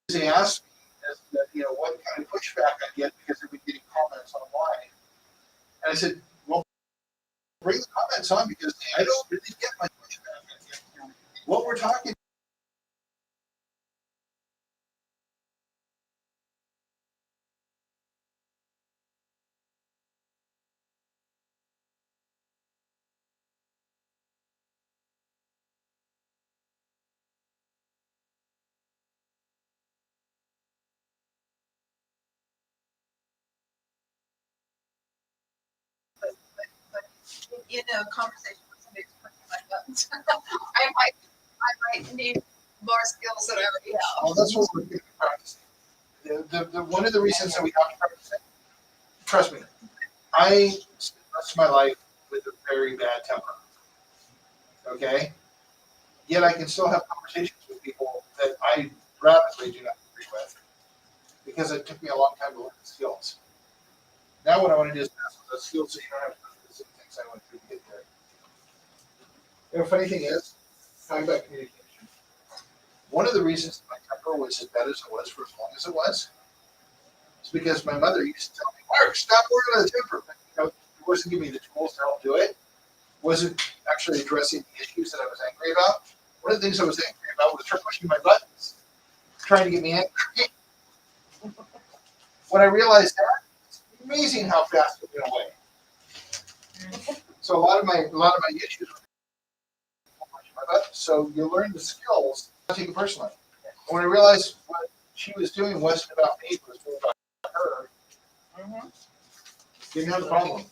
They asked me, what kind of pushback I get because I've been getting comments online. And I said, well, bring the comments on because I don't really get my pushback. What we're talking in a conversation with somebody who's pushing my buttons, I might need more skills than I already have. Well, that's what we're going to practice. One of the reasons that we have to practice it, trust me, I spent the rest of my life with a very bad temper. Okay? Yet I can still have conversations with people that I rapidly do not agree with because it took me a long time to learn the skills. Now what I want to do is pass on those skills so you don't have to go through the same things I went through to get there. The funny thing is, talking about communication, one of the reasons my temper was as bad as it was for as long as it was is because my mother used to tell me, Mark, stop working on the temper. But, it wasn't giving me the tools to help do it. Wasn't actually addressing the issues that I was angry about. One of the things I was angry about was her pushing my buttons, trying to get me angry. When I realized that, it's amazing how fast it went away. So a lot of my issues So you learn the skills, not take it personally. When I realized what she was doing wasn't about me, it was more about her, didn't have the problem.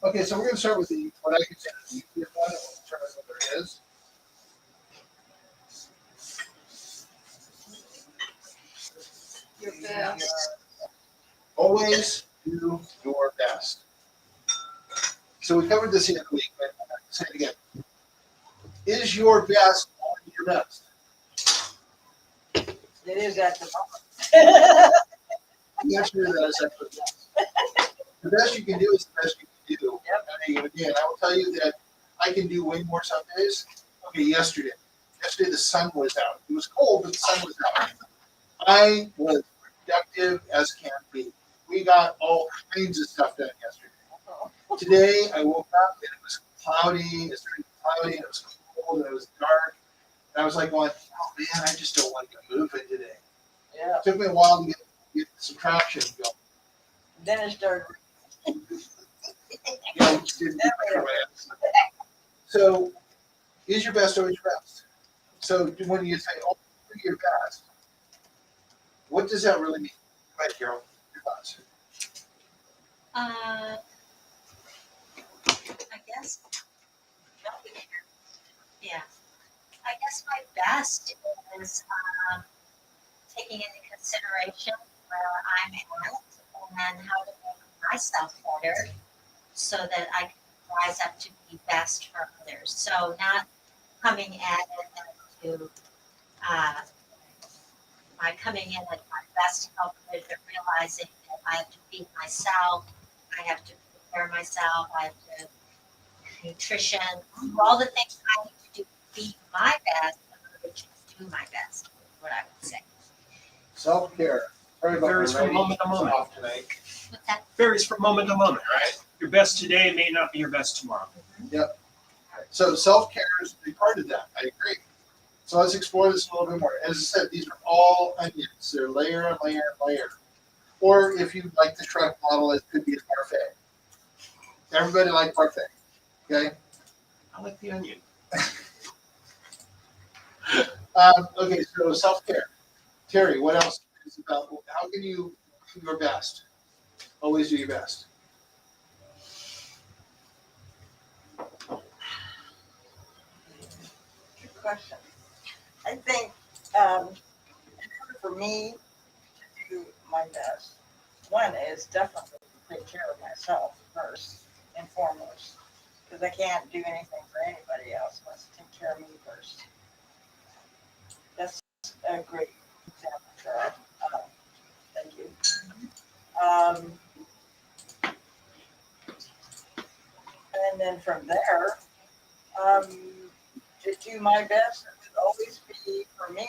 Okay, so we're going to start with the what I consider the easiest one, and we'll determine what there is. Your best. Always do your best. So we covered this the other week, but I'm going to say it again. Is your best always your best? It is at the moment. The answer to that is actually yes. The best you can do is the best you can do. Yep. I mean, again, I will tell you that I can do way more some days. Okay, yesterday the sun was out. It was cold, but the sun was out. I was productive as can be. We got all kinds of stuff done yesterday. Today I woke up and it was cloudy, it's pretty cloudy, and it was cold, and it was dark. And I was like going, oh man, I just don't want to get moving today. Yeah. It took me a while to get some traction going. Then it started. Yeah, we just didn't get the right answer. So, is your best always your best? So when you say, oh, do your best, what does that really mean? Go ahead, Carol. Your thoughts. I guess. Yeah. I guess my best is taking into consideration where I'm at and how to make myself better so that I can rise up to be best for others. So not coming at it to by coming in at my best to help others, but realizing that I have to feed myself, I have to prepare myself, I have to nutrition, all the things I need to do to be my best in order to do my best, is what I would say. Self-care. Sorry about Varies my from writing. moment to moment. Off tonight. What's that? Varies from moment to moment, right? Your best today may not be your best tomorrow. So self-care is a big part of that. I agree. So let's explore this a little bit more. As I said, these are all onions. They're layer and layer and layer. Or if you like the Shrek model, it could be a parfait. Everybody like parfait. Okay? I like the onion. Okay, so self-care. Terry, what else is about, how can you do your best? Always do your best. Good question. I think for me to do my best, one is definitely to take care of myself first and foremost, because I can't do anything for anybody else unless I take care of me first. That's a great example, Cheryl. Thank you. And then from there, to do my best would always be for me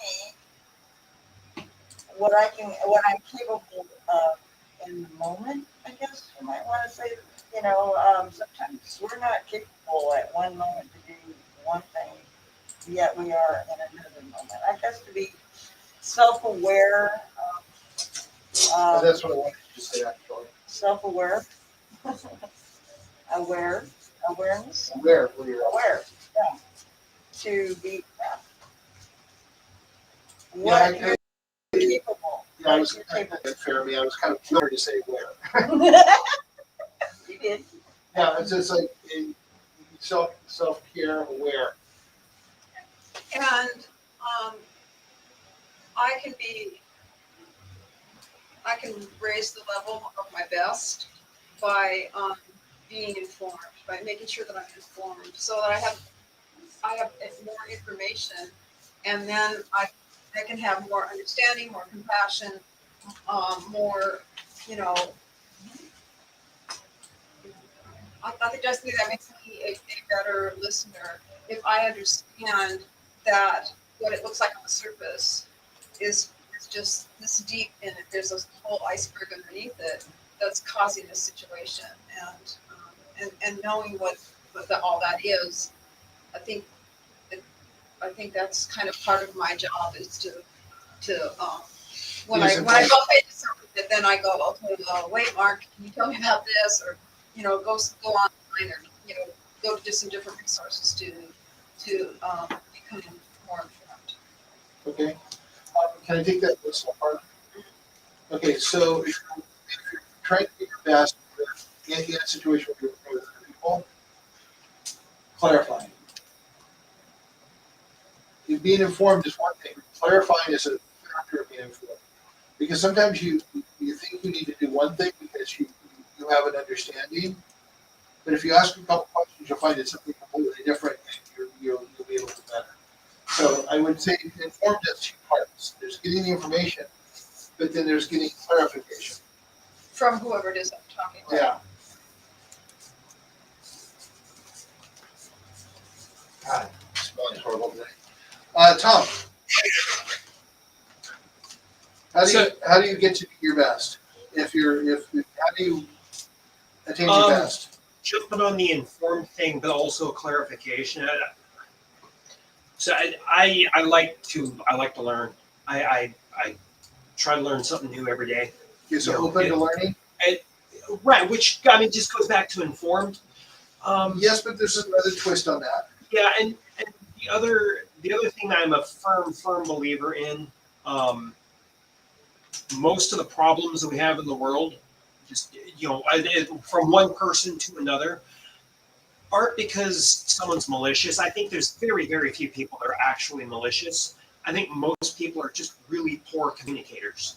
what I'm capable of in the moment. I guess you might want to say, sometimes we're not capable at one moment to do one thing, yet we are in another moment. I guess to be self-aware. That's what I wanted to say, actually. Self-aware. Awareness. Where you're Aware, yeah. To be Yeah, what you're capable. Yeah, I was What kind you're of fair me. I was kind of blurry to say where. capable. You did. Yeah, it's just like a self-care aware. And I can raise the level of my best by being informed, by making sure that I'm informed, so that I have more information, and then I can have more understanding, more compassion, more, I think just that makes me a better listener if I understand that what it looks like on the surface is just this deep, and there's a whole iceberg underneath it that's causing this situation, and knowing what all that is, I think that's kind of part of my job is to when I go into something, then I go, okay, wait, Mark, can you tell me about this, or go online, or go to some different resources to become more informed. Okay. Can I take that one step further? Okay, so if you're trying to do your best in that situation where you're with other people, clarifying. Being informed is one thing. Clarifying is a factor of being informed. Because sometimes you think you need to do one thing because you have an understanding, but if you ask a couple questions, you'll find it's something completely different, and you'll be able to do better. So I would say informed has two parts. There's getting the information, but then there's getting clarification. From whoever it is I'm talking about. Yeah. God, spelling's horrible today. Tom, how do you get to be your best? How do you attain your best? Jumping on the informed thing, but also clarification. So I like to learn. I try to learn something new every day. You're so open to learning? Right, which I mean just goes back to informed. Yes, but there's another twist on that. Yeah, and the other thing that I'm a firm believer in, most of the problems that we have in the world, just from one person to another, aren't because someone's malicious. I think there's very, very few people that are actually malicious. I think most people are just really poor communicators.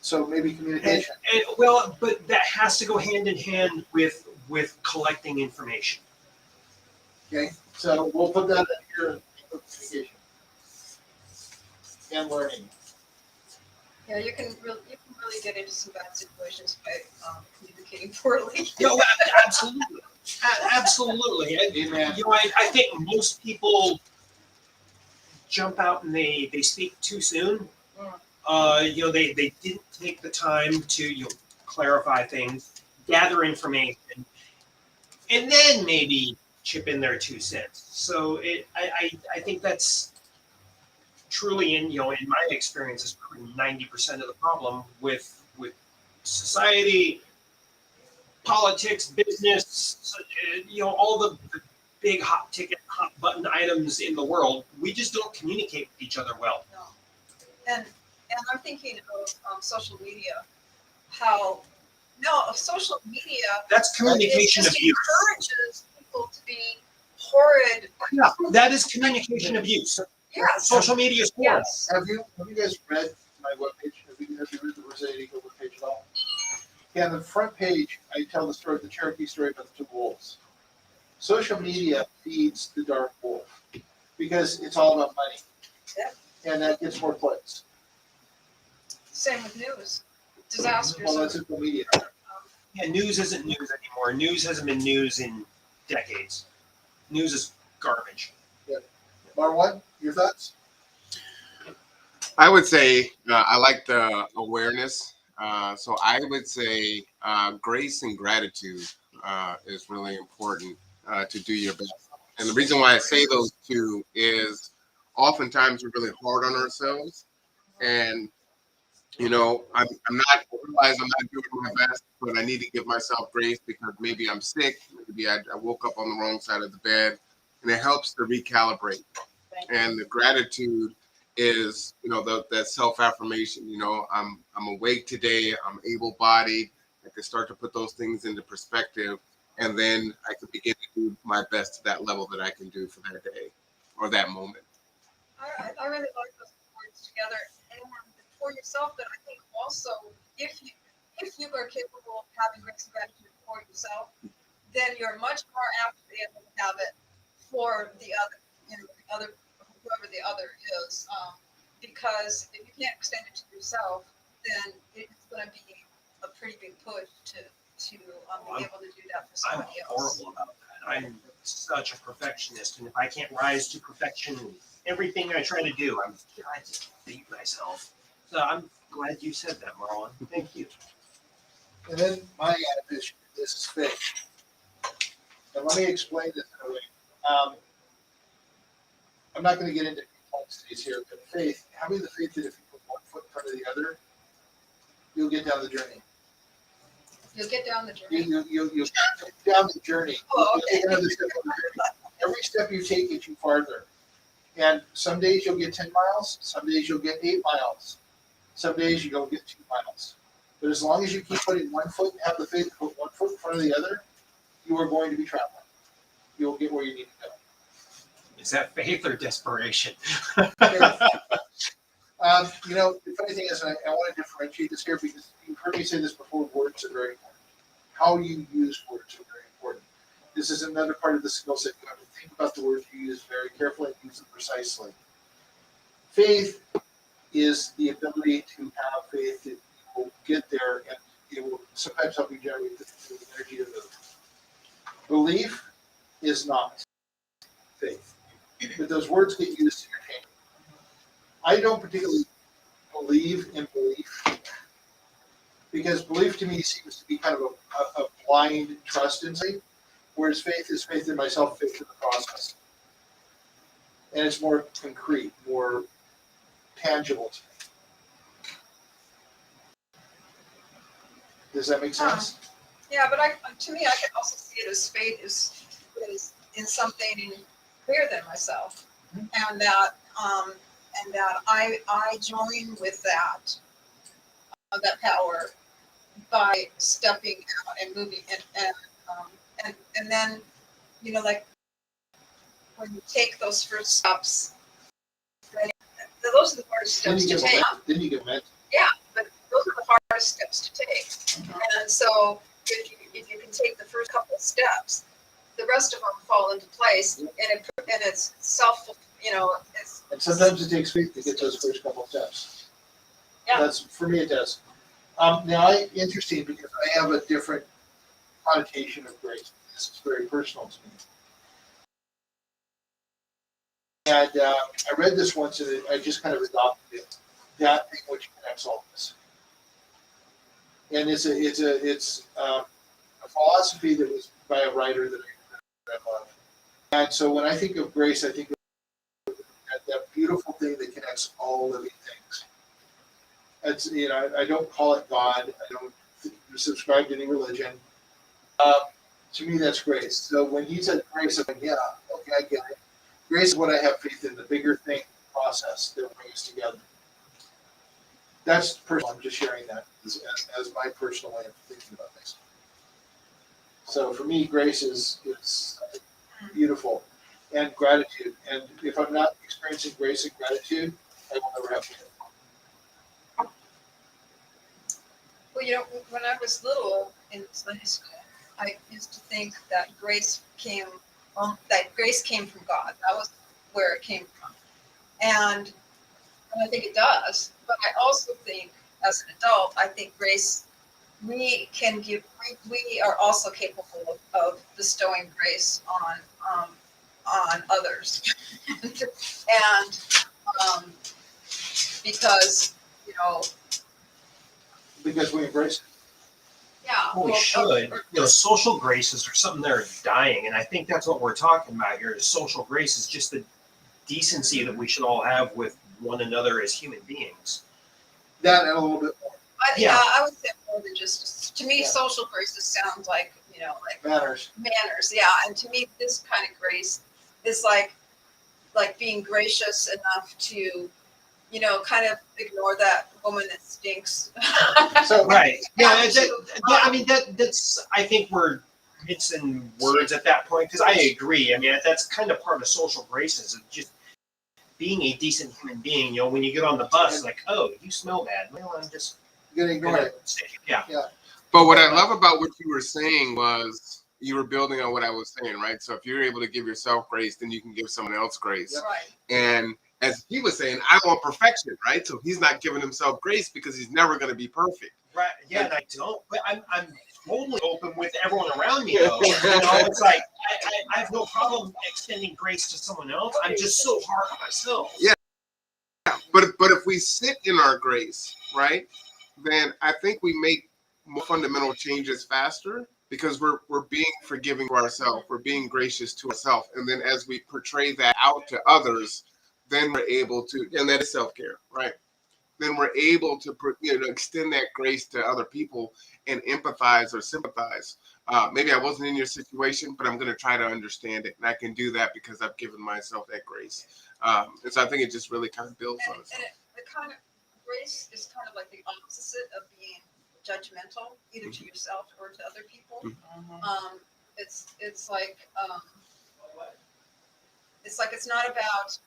So maybe communication. Well, but that has to go hand in hand with collecting information. Okay, so we'll put that in here. Communication and learning. Yeah, you can really get into some bad situations by communicating poorly. No, absolutely, absolutely. Amen. I think most people jump out and they speak too soon. They didn't take the time to clarify things, gather information, and then maybe chip in their 2 cents. So I think that's truly in my experience is probably 90% of the problem with society, politics, business, all the big hot button items in the world. We just don't communicate with each other well. No. And I'm thinking of social media, how social media That's communication just abuse. encourages people to be horrid. Yeah, that is communication abuse. Yes. Social media is horrible. Yes. Have you guys read my webpage? Have you read the Rosetta Eagle webpage at all? Yeah, on the front page, I tell the Cherokee story about the two wolves. Social media feeds the dark wolf because it's all about money. Yep. And that gets more clicks. Same with news. Disasters. Well, that's social media. Yeah, news isn't news anymore. News hasn't been news in decades. News is garbage. Marwan, your thoughts? I would say I like the awareness. So I would say grace and gratitude is really important to do your best. And the reason why I say those two is oftentimes we're really hard on ourselves. And, I'm not, I realize I'm not doing my best, but I need to give myself grace because maybe I'm sick. Maybe I woke up on the wrong side of the bed. And it helps to recalibrate. And the gratitude is, that self-affirmation. I'm awake today. I'm able-bodied. I can start to put those things into perspective, and then I can begin to do my best to that level that I can do for that day or that moment. I really like those words together, and for yourself. But I think also if you are capable of having grace and gratitude for yourself, then you're much more apt to be able to have it for the other, whoever the other is, because if you can't extend it to yourself, then it's going to be a pretty big push to be able to do that for I'm somebody else. horrible about that. I'm such a perfectionist, and if I can't rise to perfection in everything I try to do, I just beat myself. So I'm glad you said that, Marlon. Thank you. And then my ambition, this is fake. And let me explain this in a way. I'm not going to get into complexities here, but faith, having the faith that if you put one foot in front of the other, you'll get down the journey. You'll get down the journey. You'll get down the journey. Oh, You'll take another step on the journey. Every step step you take gets you farther. And some days you'll get 10 miles, some days you'll get 8 miles, some days you don't get 2 miles. But as long as you keep putting one foot, have the faith to put one foot in front of the other, you are going to be traveling. You'll get where you need to go. Is that faith or desperation? The funny thing is, and I want to differentiate this here because you've heard me say this before, words are very important. How you use words are very important. This is another part of the skill set. You have to think about the words you use very carefully and use them precisely. Faith is the ability to have faith that you will get there and it will sometimes help you generate the energy to move. Belief is not faith. But those words get used interchangeably. I don't particularly believe in belief because belief to me seems to be kind of a blind trust in something, whereas faith is faith in myself, faith in the process. And it's more concrete, more tangible to me. Does that make sense? Yeah, but to me, I can also see it as faith is in something bigger than myself, and that I join with that power by stepping out and moving and then like when you take those first steps, those are the hardest Then steps you to get take. then you get mental. Yeah, but those are the hardest steps to take. And so if you can take the first couple of steps, the rest of them fall into place, and it's self, it's And sometimes it takes faith to get those first couple of steps. Yeah. That's for me. It does. Now, interesting because I have a different connotation of grace. This is very personal to me. And I read this once, and I just kind of adopted it. That thing which connects all this. And it's a philosophy that was by a writer that I love. And so when I think of grace, I think of that beautiful thing that connects all living things. It's, I don't call it God. I don't subscribe to any religion. To me, that's grace. So when he said grace, I'm like, yeah, okay, I get it. Grace is what I have faith in, the bigger thing process that brings us together. That's personal. I'm just sharing that as my personal way of thinking about things. So for me, grace is beautiful, and gratitude. And if I'm not experiencing grace and gratitude, I will never have faith. well, when I was little in Sunday school, I used to think that grace came from God. That was where it came from, and I think it does. But I also think, as an adult, I think grace we are also capable of bestowing grace on others, and because Because we embrace it. yeah, Well, we should. Social graces are something that are dying, and I think that's what we're talking about here. Is social grace is just the decency that we should all have with one another as human beings. That and a little bit more. I would say more than just, to me, Yeah. social graces sounds like, like Manners. manners. Yeah. And to me, this kind of grace is like being gracious enough to, kind of ignore that woman that stinks. So Right. Yeah. And That's. I think it's in words at that point because I agree. I mean, that's kind of part of social graces. It's just being a decent human being. When you get on the bus, like, oh, you smell bad. Well, I'm just you're gonna ignore it. Yeah. But what I love about what you were saying was you were building on what I was saying, right? So if you're able to give yourself grace, then you can give someone else grace. Right. And as he was saying, I want perfection, right? So he's not giving himself grace because he's never going to be perfect. Right. Yeah, and I don't. But I'm totally open with everyone around me, though. It's like I have no problem extending grace to someone else. I'm just so hard on myself. Yeah. But if we sit in our grace, right, then I think we make more fundamental changes faster because we're being forgiving to ourselves. We're being gracious to ourselves. And then as we portray that out to others, then we're able to, and that is self-care, right? Then we're able to extend that grace to other people and empathize or sympathize maybe I wasn't in your situation, but I'm going to try to understand it. And I can do that because I've given myself that grace. And so I think it just really kind of builds on And itself. the kind of grace is kind of like the opposite of being judgmental, either to yourself or to other people. Mhm. It's like it's not about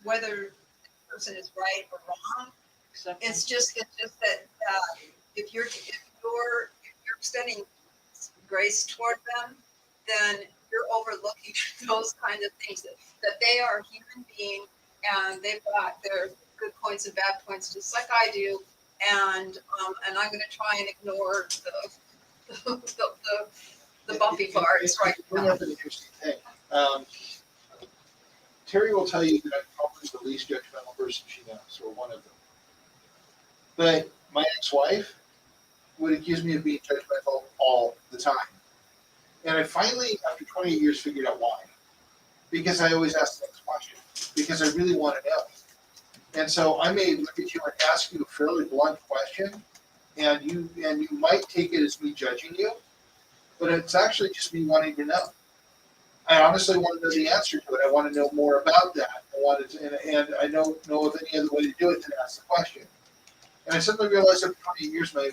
whether the person is right or wrong. Acceptance. It's just that if you're extending grace toward them, then you're overlooking those kind of things that they are a human being and they've got their good points and bad points just like I do, and I'm going to try and ignore the bumpy parts right Bring now. up an interesting thing. Terry will tell you that I'm probably the least judgmental person she knows, or one of them. But my ex-wife would accuse me of being judgmental all the time. And I finally, after 28 years, figured out why. Because I always ask the next question. Because I really want to know. And so I may look at you and ask you a fairly blunt question, and you might take it as me judging you, but it's actually just me wanting to know. I honestly want to know the answer to it. I want to know more about that. I wanted to, and I don't know of any other way to do it than ask the question. And I suddenly realized after 28 years, my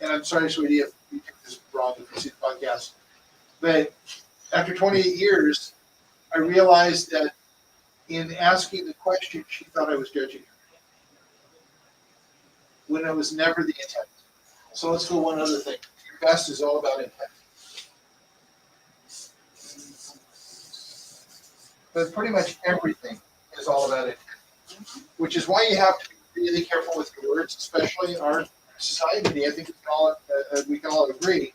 and I'm sorry, sweetie, if you take this wrong if you see the podcast, but after 28 years, I realized that in asking the question, she thought I was judging her, when it was never the intent. So let's go one other thing. Your best is all about intent. But pretty much everything is all about intent, which is why you have to be really careful with your words, especially in our society. I think we can all agree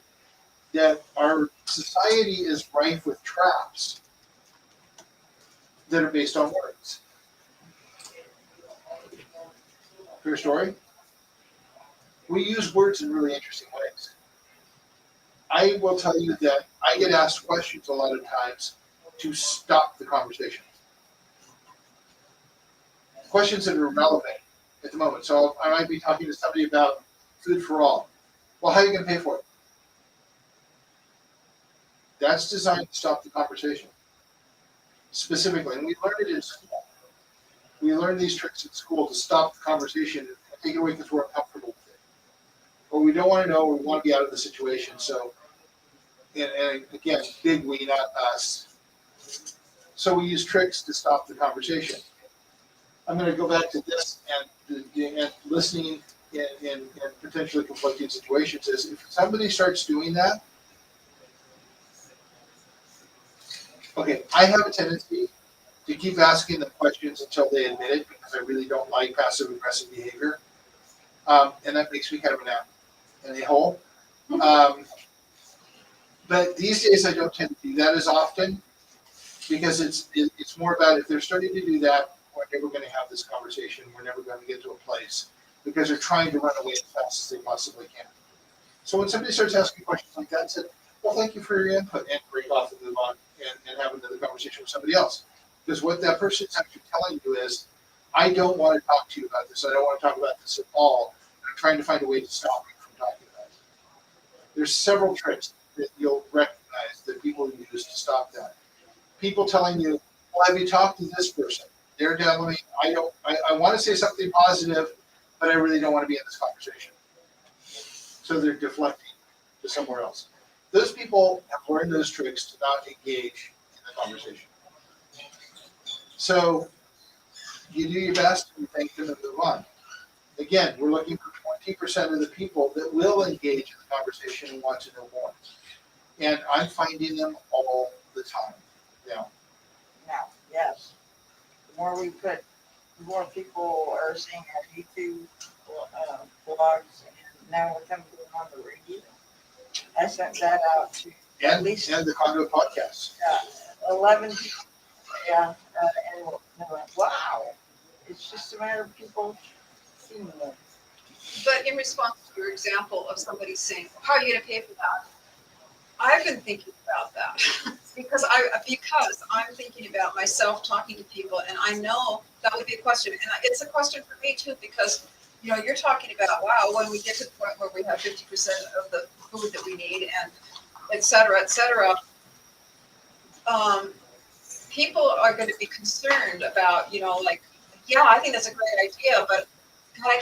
that our society is rife with traps that are based on words. Fair story? We use words in really interesting ways. I will tell you that I get asked questions a lot of times to stop the conversation. Questions that are relevant at the moment. So I might be talking to somebody about food for all. Well, how are you going to pay for it? That's designed to stop the conversation. Specifically, and we learned it in school. We learn these tricks at school to stop the conversation and take it away because we're uncomfortable with it. Or we don't want to know, or we want to be out of the situation. So, and again, big we, not us. So we use tricks to stop the conversation. I'm going to go back to this and listening in potentially conflicting situations is if somebody starts doing that, okay, I have a tendency to keep asking them questions until they admit it because I really don't like passive aggressive behavior. And that makes me kind of an a-hole. But these days I don't tend to do that as often because it's more about if they're starting to do that, we're never going to have this conversation. We're never going to get to a place because they're trying to run away as fast as they possibly can. So when somebody starts asking questions like that, I said, well, thank you for your input, and break off and move on and have another conversation with somebody else. Because what that person is actually telling you is, I don't want to talk to you about this. I don't want to talk about this at all. I'm trying to find a way to stop you from talking about it. There's several tricks that you'll recognize that people use to stop that. People telling you, well, have you talked to this person? They're telling me, I want to say something positive, but I really don't want to be in this conversation. So they're deflecting to somewhere else. Those people have learned those tricks to not engage in the conversation. So you do your best, you thank them, and move on. Again, we're looking for 20% of the people that will engage in the conversation and want to know more. And I'm finding them all the time now. Now, yes. The more we put, the more people are seeing our YouTube blogs, and now we're coming to them on the radio. I sent that out to at And least the Conduit podcast. 11 people. Yeah, and they went, wow. It's just a matter of people seeing them. But in response to your example of somebody saying, how are you going to pay for that? I've been thinking about that because I'm thinking about myself talking to people, and I know that would be a question, and it's a question for me too because you know, you're talking about, wow, when we get to the point where we have 50% of the food that we need and et cetera, people are going to be concerned about, you know, like, yeah, I think that's a great idea, but God,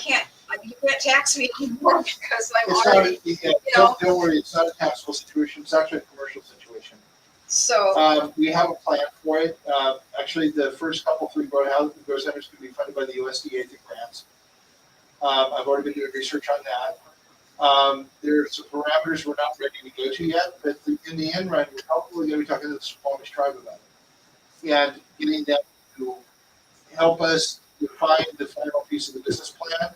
you can't tax me anymore because I'm It's already, not, yeah, you know, don't worry, it's not a taxable situation, it's actually a commercial situation. so, We have a plan for it. Actually, the first couple, 3 grow centers can be funded by the USDA through grants. I've already been doing research on that. There's some parameters we're not ready to go to yet, but in the end run, we're probably going to be talking to the Squamish tribe about it and getting them to help us define the final piece of the business plan.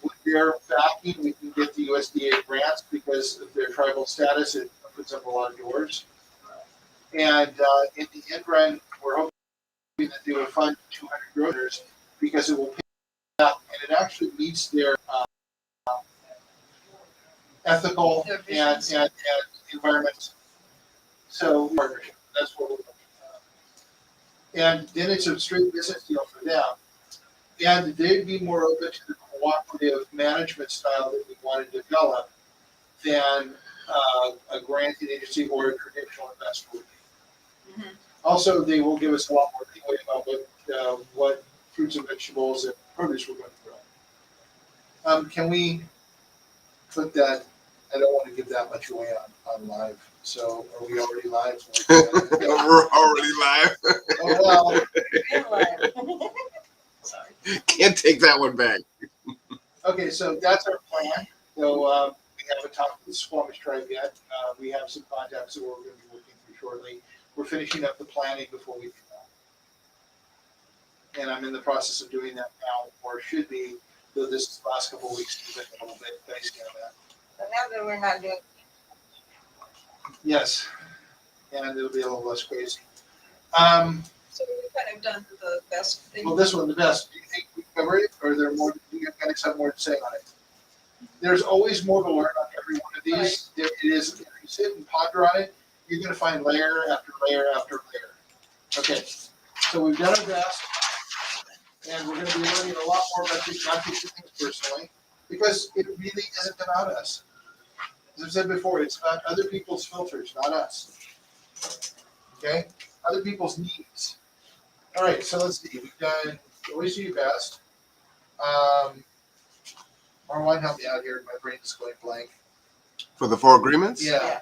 With their backing, we can get the USDA grants because of their tribal status. It opens up a lot of doors. And in the end run, we're hoping that they will fund 200 growers because it will pay out, and it actually meets their ethical and environment. So partnership, that's what we're looking at. And then it's a straight business deal for them. And they'd be more open to the cooperative management style that we want to develop than a granting agency or a traditional investor would be. Mhm. Also, they will give us a lot more leeway about what fruits and vegetables and produce we're going to grow. Can we put that? I don't want to give that much away on live. So are we already live? We're already live. Oh, well, In line. Sorry. Can't take that one back. okay, so that's our plan. So we haven't talked to the Squamish tribe yet. We have some contacts that we're going to be working through shortly. We're finishing up the planning before we do that. And I'm in the process of doing that now, or should be, though this last couple of weeks has been a little bit dicey on that. So now that we're not doing, Yes, and it'll be a little less crazy. so we've kind of done the best thing. Well, this one, the best. Do you think we covered it, or are there more? Do you guys have more to say on it? There's always more to learn on every one of these. It is, if you sit and ponder on it, you're going to find layer after layer after layer. Okay, so we've done our best, and we're going to be learning a lot more about these, not these things personally, because it really isn't about us. As I've said before, it's about other people's filters, not us. Okay, other people's needs. All right, so let's see. We've done always do your best. Marwan, help me out here. My brain is going blank. For the 4 agreements? Yeah,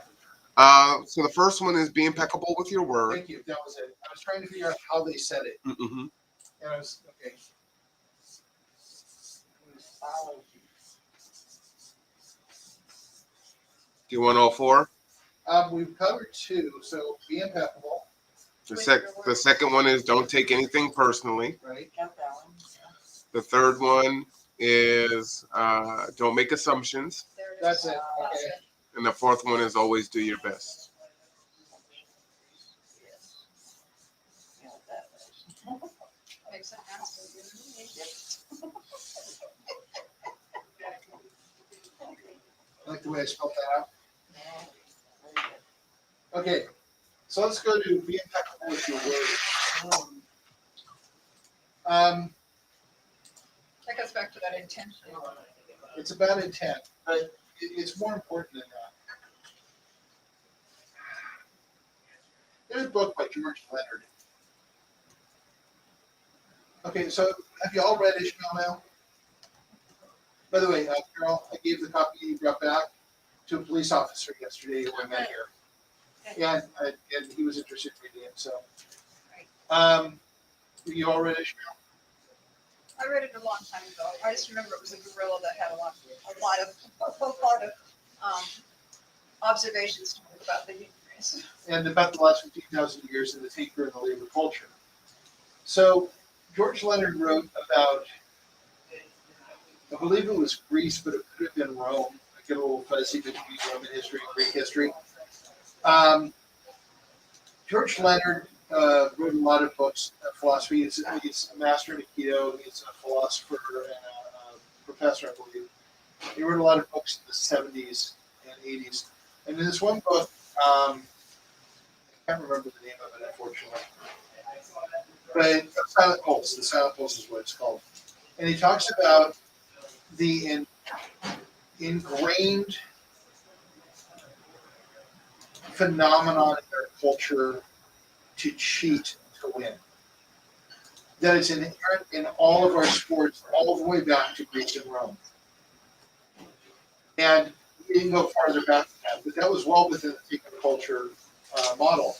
So the first one is be impeccable with your word. thank you. That was it. I was trying to figure out how they said it. Mm-hmm. And I was, okay. Do you want all 4? We've covered 2, so be impeccable, The second one is don't take anything personally. right? got that one. The third one is don't make assumptions. There it is. That's it. That's Okay. it. And the fourth one is always do your best. Yeah, that was. Makes sense. I like the way I spelled that out. Yeah, very good. Okay, so let's go to be impeccable with your word. That goes back to that intention. It's about intent, but it's more important than that. There's a book by George Leonard. Okay, so have you all read Ishmael now? By the way, Carol, I gave the copy you brought back to a police officer yesterday when I met here. And he was interested in reading it, so. You all read Ishmael? I read it a long time ago. I just remember it was a gorilla that had a lot of observations to make about the human race. And about the last 15,000 years in the tinker and the labor culture. So George Leonard wrote about, I believe it was Greece, but it could have been Rome. I get a little fuzzy between Roman history and Greek history. George Leonard wrote a lot of books of philosophy. He's a master in Aikido. He's a philosopher and a professor, I believe. He wrote a lot of books in the 70s and 80s. And in this one book, I can't remember the name of it, unfortunately. But The Silent Pulse is what it's called. And he talks about the ingrained phenomenon in their culture to cheat to win. That it's inherent in all of our sports, all the way back to Greece and Rome. And he didn't go farther back than that, but that was well within the taker culture model.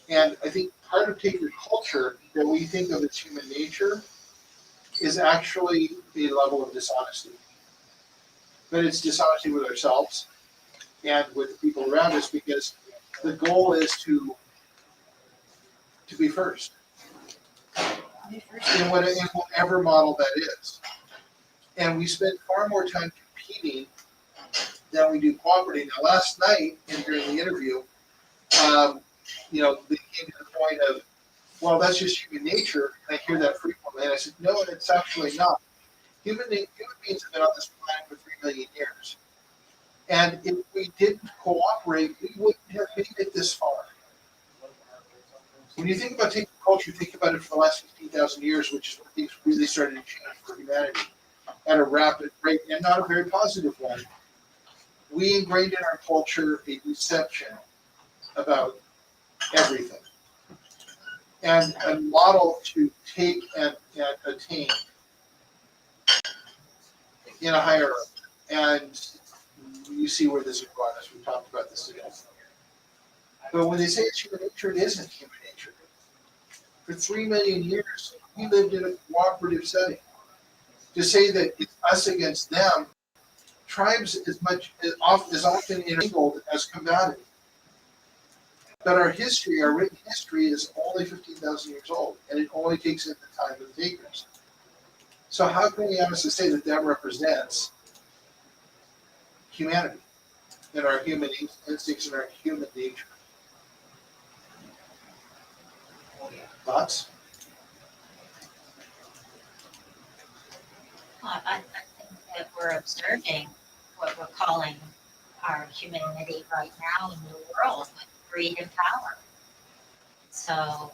And I think part of taker culture that we think of as human nature is actually a level of dishonesty. But it's dishonesty with ourselves and with the people around us, because the goal is to be first in whatever model that is. And we spend far more time competing than we do cooperating. Now, last night, and during the interview, they came to the point of, well, that's just human nature. And I hear that frequently. And I said, no, it's actually not. Human beings have been on this planet for 3 million years. And if we didn't cooperate, we wouldn't have made it this far. When you think about taking culture, think about it for the last 15,000 years, which is when things really started to change for humanity at a rapid rate, and not a very positive one. We ingrained in our culture a deception about everything, and a model to take and attain in a hierarchy. And you see where this is brought us. We talked about this today. But when they say it's human nature, it isn't human nature. For 3 million years, we lived in a cooperative setting. To say that it's us against them, tribes is often intermingled as combative. But our history, our written history, is only 15,000 years old, and it only takes in the time of the takers. So how can we honestly say that that represents humanity and our human instincts and our human nature? Thoughts? Well, I think that we're observing what we're calling our humanity right now in the world with greed and power. So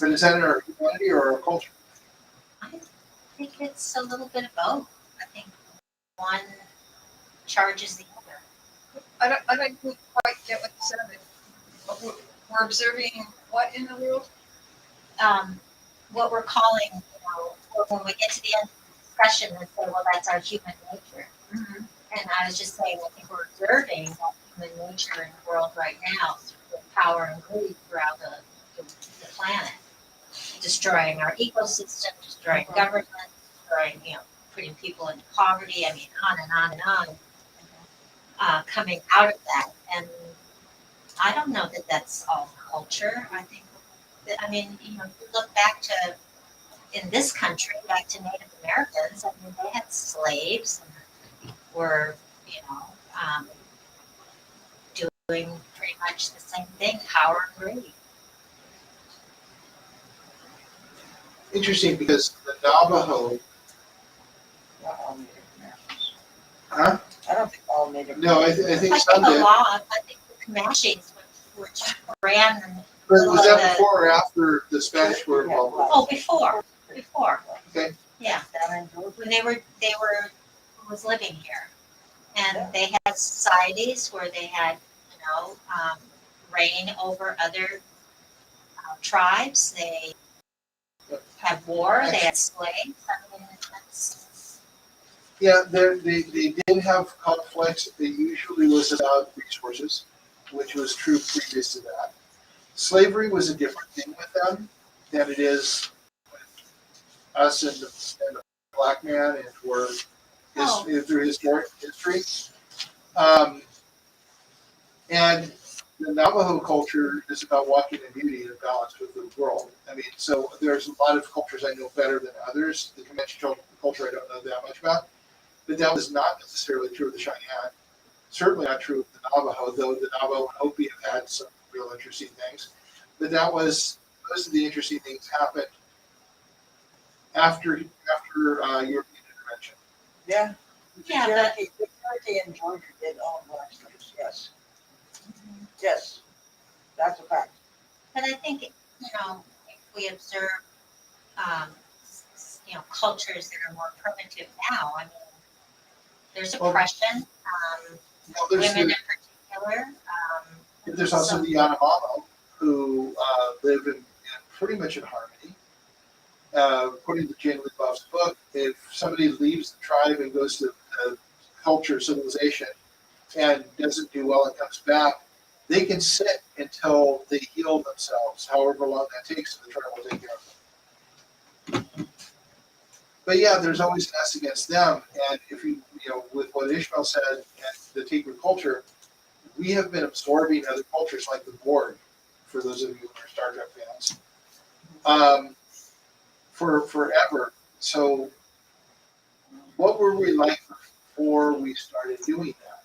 But is that in our humanity or our culture? I think it's a little bit of both. I think one charges the other. I don't quite get what you said. But we're observing what in the world? What we're calling, when we get to the end of the discussion and say, well, that's our human nature. Mm-hmm. And I was just saying, I think we're observing that human nature in the world right now, with power and greed throughout the planet, destroying our ecosystem, destroying government, destroying, putting people into poverty. I mean, on and on and on. Coming out of that, and I don't know that that's all culture. I think that, if you look back to, in this country, back to Native Americans, they had slaves and were, doing pretty much the same thing, power and greed. Interesting, because the Navajo, Not all Native Americans. huh? I don't think all Native No, I Americans. think I some think a did. lot. I think the Comanches, which ran. But was that the- before or after the Spanish were involved? Oh, before. Okay. Yeah. Down in Georgia. When they was living here, and they had societies where they had, reign over other tribes. They had war. They had slaves. That's, Yeah, they did have conflicts. It usually was about resources, which was true previous to that. Slavery was a different thing with them than it is with us and the black man, and through historic history. And the Navajo culture is about walking in beauty and balance with the world. So there's a lot of cultures I know better than others. The Comanche culture I don't know that much about. But that was not necessarily true of the Cheyenne. Certainly not true of the Navajo, though the Navajo and Hopi have had some real interesting things. But most of the interesting things happened after European intervention. Yeah. Yeah, The Cherokee in Georgia did own black slaves, yes. Yes, that's a fact. but I think, if we observe you know, cultures that are more primitive now. I mean, there's Well, oppression, Well, there's women in the, particular. there's also the Yanomamo who live in pretty much in harmony. According to Jane Leibov's book, if somebody leaves the tribe and goes to culture, civilization, and doesn't do well and comes back, they can sit until they heal themselves, however long that takes, and the tribe will take care of them. But yeah, there's always an us against them. And if you know, with what Ishmael said and the Tigre culture, we have been absorbing other cultures like the Borg, for those of you who are Star Trek fans, for forever. So what were we like before we started doing that?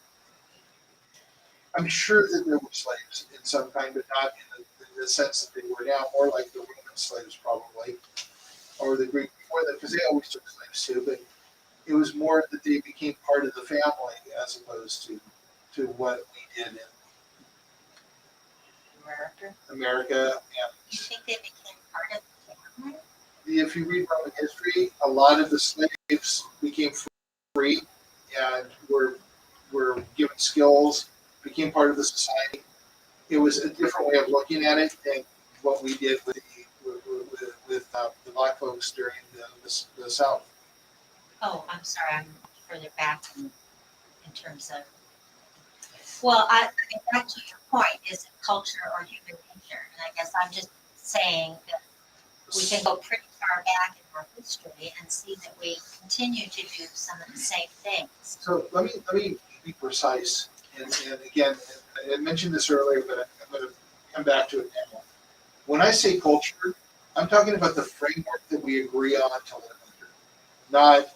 I'm sure that there were slaves in some kind, but not in the sense that they were now, more like the Roman slaves probably, or the Greek before that, because they always took slaves too, but it was more that they became part of the family as opposed to what we did in America. You think they became part of the family? And if you read Roman history, a lot of the slaves became free and were given skills, became part of the society. It was a different way of looking at it than what we did with the black folks during the South. Oh, I'm sorry, I'm further back in terms of. Well, I mean, back to your point, is it culture or human nature? And I guess I'm just saying that we can go pretty far back in our history and see that we continue to do some of the same things. So let me be precise. And again, I mentioned this earlier, but I'm going to come back to it now. When I say culture, I'm talking about the framework that we agree on to live under, not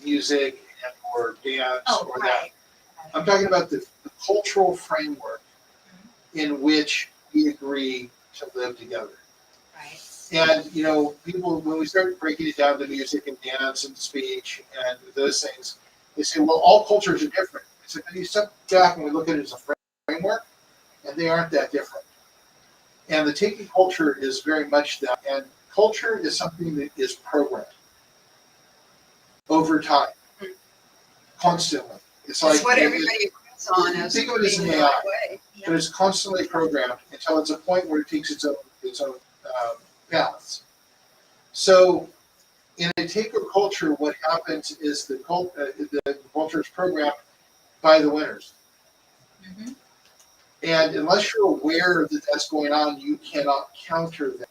music and or dance or that. I'm talking about the cultural framework in which we agree to live together. Right. And, you know, people, when we start breaking it down to music and dance and speech and those things, they say, well, all cultures are different. So you step back and we look at it as a framework, and they aren't that different. And the Tiki culture is very much that. And culture is something that is programmed over time, constantly. It's like what everybody agrees on as think of it as an being the AI. right way. But it's constantly programmed until it's a point where it takes its own paths. So in a taker culture, what happens is the culture is programmed by the winners. Mm-hmm. And unless you're aware that that's going on, you cannot counter that.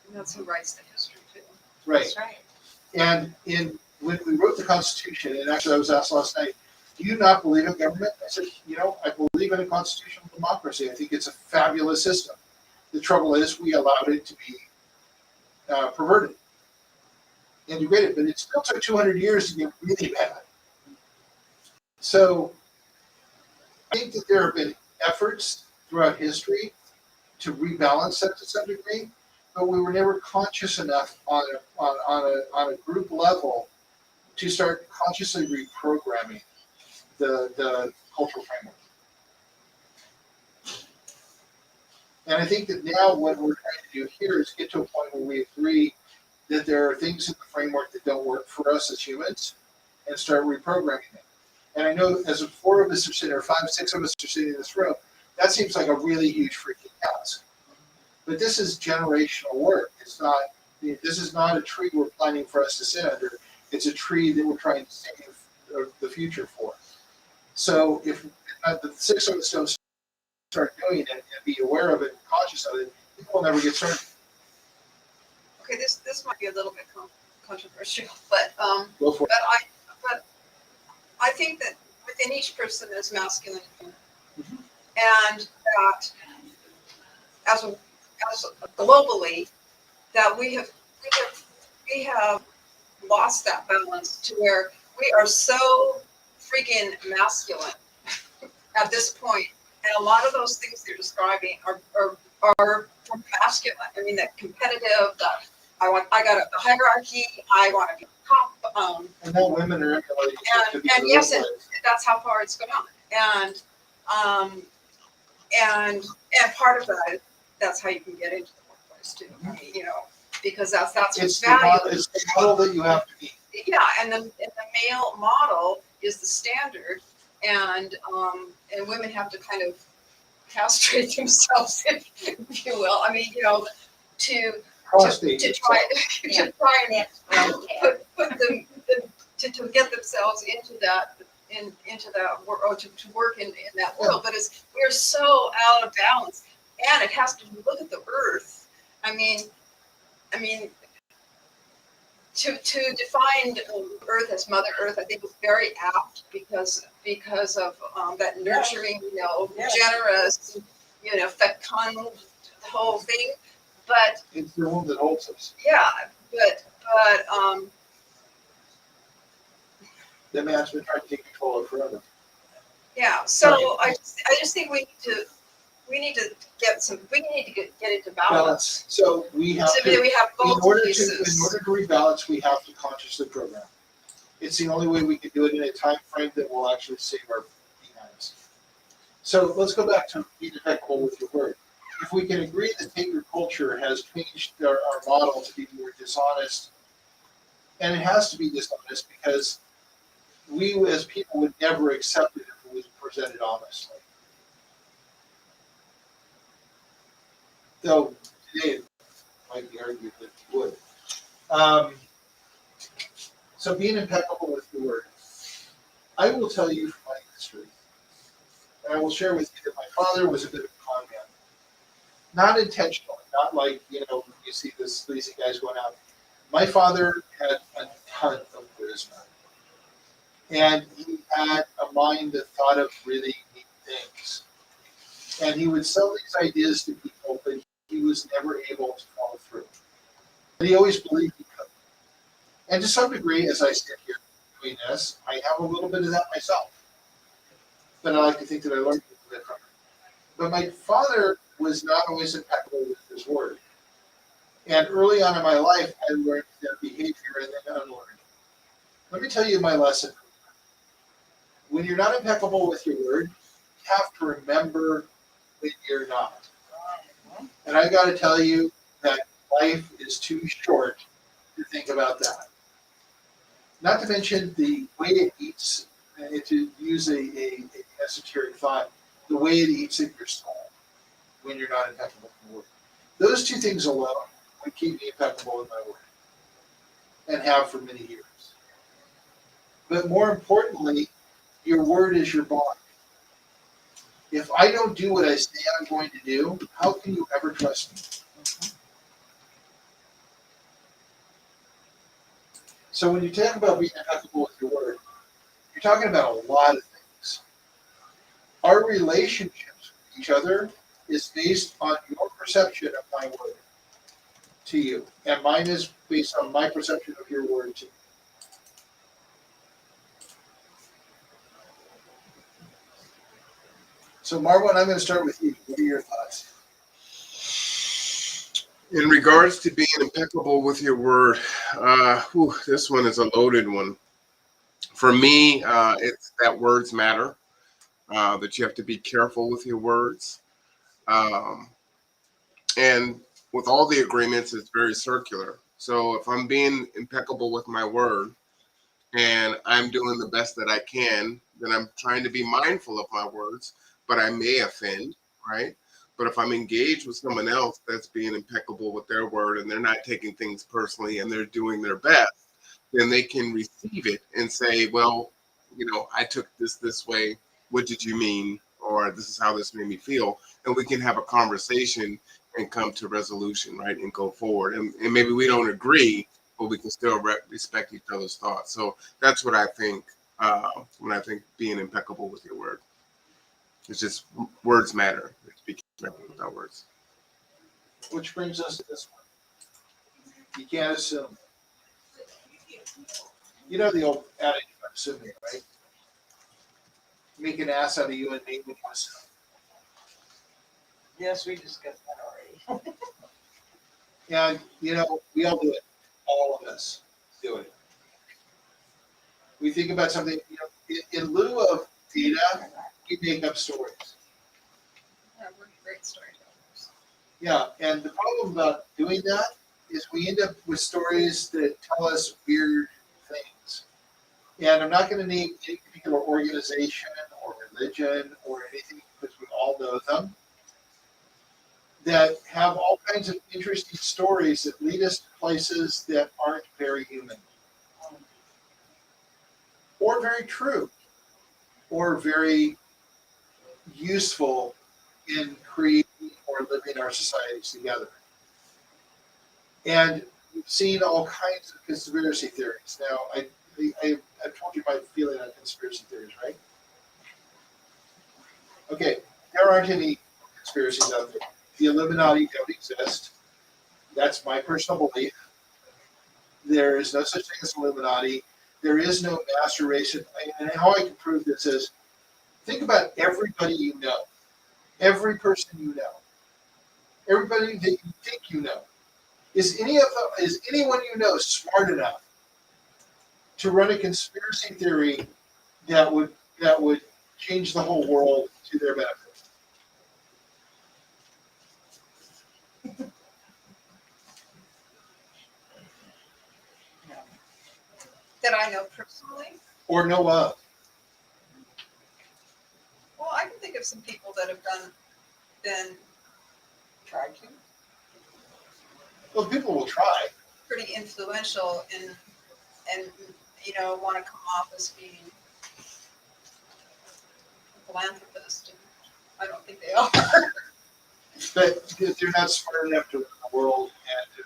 And that's who writes the history too. Right. That's right. And when we wrote the Constitution, and actually I was asked last night, do you not believe in government? I said, you know, I believe in a constitutional democracy. I think it's a fabulous system. The trouble is we allowed it to be perverted and degraded, but it still took 200 years to get really bad. So I think that there have been efforts throughout history to rebalance that to some degree, but we were never conscious enough on a group level to start consciously reprogramming the cultural framework. And I think that now what we're trying to do here is get to a point where we agree that there are things in the framework that don't work for us as humans and start reprogramming them. And I know as 4 of us are sitting, or 5, 6 of us are sitting in this room, that seems like a really huge freaking task. But this is generational work. It's not. This is not a tree we're planning for us to sit under. It's a tree that we're trying to save the future for. So if the 6 of us don't start doing it and be aware of it and conscious of it, people will never get started. Okay, this might be a little bit controversial, but Go for it. but I think that within each person is masculine and feminine, and that as globally, that we have lost that balance to where we are so freaking masculine at this point, and a lot of those things they're describing are from masculine. I mean, that competitive, that I got a hierarchy, I want to be top. And now women are emulating it to be And the yes, real place. that's how far it's gone. And part of that, that's how you can get into the workplace too. I mean, you know, because that's It's what's the model, valuable. it's the model that you have to be. Yeah, and the male model is the standard, and women have to kind of castrate themselves, if you will. I mean, you know, to Prostate. to try Yeah. to try and That's right there. put them to get themselves into that world, or to work in that world. But we're so out of balance, and it has to look at the earth. I mean to define earth as Mother Earth, I think is very apt because of that nurturing, you know, Yes. generous, you know, fecund, the whole thing. But It's the one that holds us. yeah, but The man's been trying to take control of forever. yeah. So I just think we need to get into balance. Balance. So we have So to, we have in both order pieces. to rebalance, we have to consciously program. It's the only way we can do it in a time frame that will actually save our behinds. So let's go back to being impeccable with your word. If we can agree that paper culture has changed our model to be more dishonest, and it has to be dishonest because we as people would never accept it if it was presented honestly. Though today it might be argued that it would. So being impeccable with your word. I will tell you from my history, and I will share with you that my father was a bit of a con man. Not intentionally, not like, you know, you see this sleazy guys going out. My father had a ton of charisma. And he had a mind that thought of really neat things. And he would sell these ideas to people, but he was never able to follow through. But he always believed he could. And to some degree, as I sit here doing this, I have a little bit of that myself. But I like to think that I learned a little bit from him. But my father was not always impeccable with his word. And early on in my life, I learned that behavior and then unlearned. Let me tell you my lesson. When you're not impeccable with your word, you have to remember when you're not. And I got to tell you that life is too short to think about that. Not to mention the way it eats, and to use a esoteric thought, the way it eats at your soul when you're not impeccable with your word. Those two things alone would keep me impeccable with my word, and have for many years. But more importantly, your word is your bond. If I don't do what I say I'm going to do, how can you ever trust me? So when you talk about being impeccable with your word, you're talking about a lot of things. Our relationships with each other is based on your perception of my word to you, and mine is based on my perception of your word to you. So Marwan, I'm going to start with you. What are your thoughts? In regards to being impeccable with your word, this one is a loaded one. For me, it's that words matter, that you have to be careful with your words. And with all the agreements, it's very circular. So if I'm being impeccable with my word and I'm doing the best that I can, then I'm trying to be mindful of my words, but I may offend, right? But if I'm engaged with someone else that's being impeccable with their word and they're not taking things personally and they're doing their best, then they can receive it and say, well, you know, I took this way. What did you mean? Or this is how this made me feel. And we can have a conversation and come to resolution, right? And go forward. And maybe we don't agree, but we can still respect each other's thoughts. So that's what I think when I think being impeccable with your word. It's just words matter. Be careful with our words. Which brings us to this one. You can't assume. You know the old adage of assuming, right? Make an ass out of you and me when you assume. Yes, we discussed that already. And, you know, we all do it. All of us do it. We think about something, you know, in lieu of data, we make up stories. Yeah, we're great storytellers. Yeah, and the problem about doing that is we end up with stories that tell us weird things. And I'm not going to name any particular organization or religion or anything because we all know them, that have all kinds of interesting stories that lead us to places that aren't very human or very true or very useful in creating or living our societies together. And we've seen all kinds of conspiracy theories. Now, I've told you my feeling on conspiracy theories, right? Okay, there aren't any conspiracies out there. The Illuminati don't exist. That's my personal belief. There is no such thing as Illuminati. There is no master race. And how I can prove this is, think about everybody you know, every person you know, everybody that you think you know. Is anyone you know smart enough to run a conspiracy theory that would change the whole world to their benefit? That I know personally. Or know of? Well, I can think of some people that have been Tried to. Well, people will try. pretty influential and want to come off as being a philanthropist. And I don't think they are. But they're not smart enough to run the world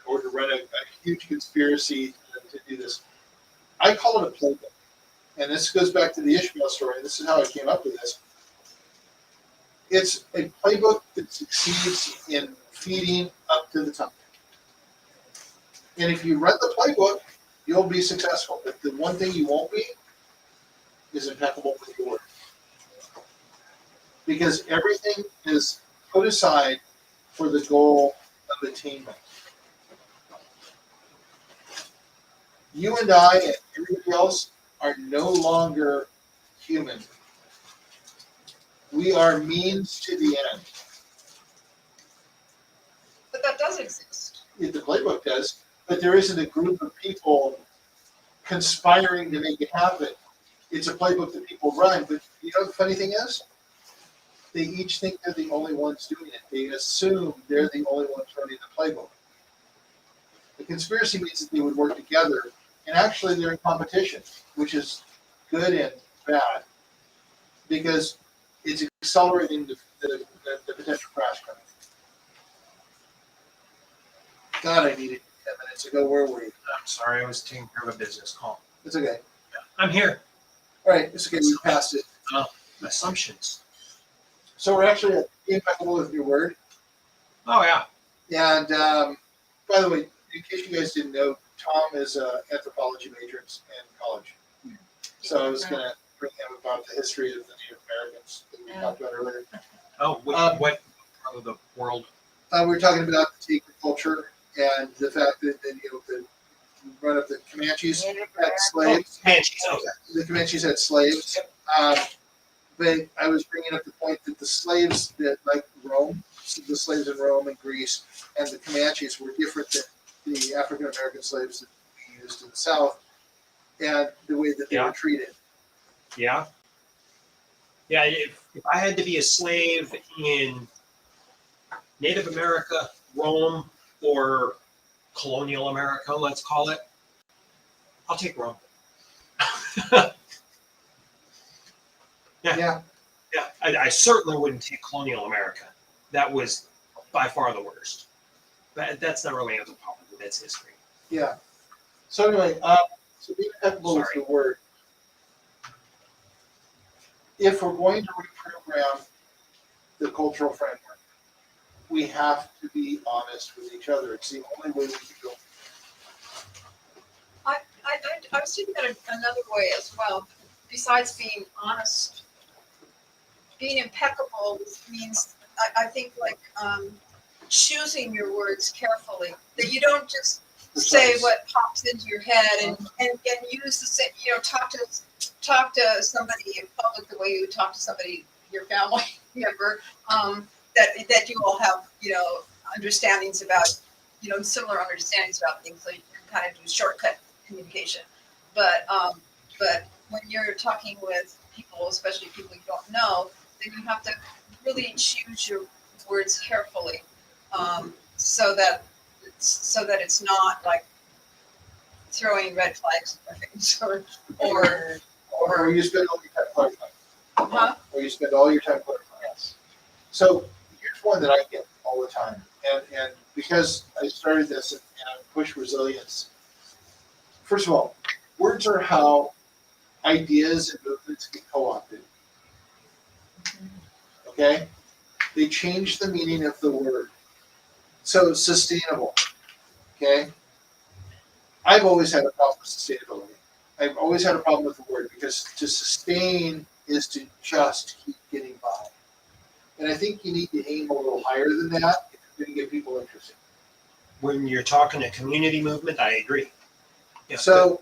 or to run a huge conspiracy to do this. I call it a playbook. And this goes back to the Ishmael story. This is how I came up with this. It's a playbook that succeeds in feeding up to the top. And if you run the playbook, you'll be successful. But the one thing you won't be is impeccable with your word. Because everything is put aside for the goal of attainment. You and I and everybody else are no longer human. We are means to the end. But that does exist. The playbook does, but there isn't a group of people conspiring to make it happen. It's a playbook that people run, but you know the funny thing is? They each think they're the only ones doing it. They assume they're the only ones running the playbook. The conspiracy means that they would work together, and actually they're in competition, which is good and bad, because it's accelerating the potential crash coming. God, I needed 10 minutes ago. Where were you? I'm sorry, I was taking care of a business call. It's okay. I'm here. All right, it's okay. We passed it. Assumptions. So we're actually impeccable with your word. Oh yeah. And by the way, in case you guys didn't know, Tom is an anthropology major in college. So I was going to bring him about the history of the Native Americans that we talked about earlier. Oh, what part of the world? We were talking about the Taker culture and the fact that the run of the Comanches had slaves. Comanches. Okay. The Comanches had slaves. But I was bringing up the point that the slaves that, like Rome, so the slaves in Rome and Greece, and the Comanches were different than the African American slaves that we used in the South, and the way that they were treated. Yeah. Yeah. If I had to be a slave in Native America, Rome, or colonial America, let's call it, I'll take Rome. Yeah. Yeah, I certainly wouldn't take colonial America. That was by far the worst. But that's not really anthropology, that's history. Yeah. So anyway, so being impeccable is the word. If we're going to reprogram the cultural framework, we have to be honest with each other. It's the only way we can go. I was thinking that another way as well. Besides being honest, being impeccable means I think like choosing your words carefully. That you don't just say what pops into your head and use the same. Talk to somebody in public the way you would talk to somebody, your family member. That you all have understandings about similar understandings about things, so you can kind of do shortcut communication. But when you're talking with people, especially people you don't know, then you have to really choose your words carefully, so that it's not like throwing red flags in their face Or you spend all your time clarifying. huh? Or you spend all your time clarifying. Yes. So here's one that I get all the time, and because I started this and I push resilience. First of all, words are how ideas and movements get co-opted. Okay, they change the meaning of the word. So sustainable. Okay, I've always had a problem with sustainability. I've always had a problem with the word because to sustain is to just keep getting by. And I think you need to aim a little higher than that if you're going to get people interested. When you're talking a community movement, I agree. Yeah, So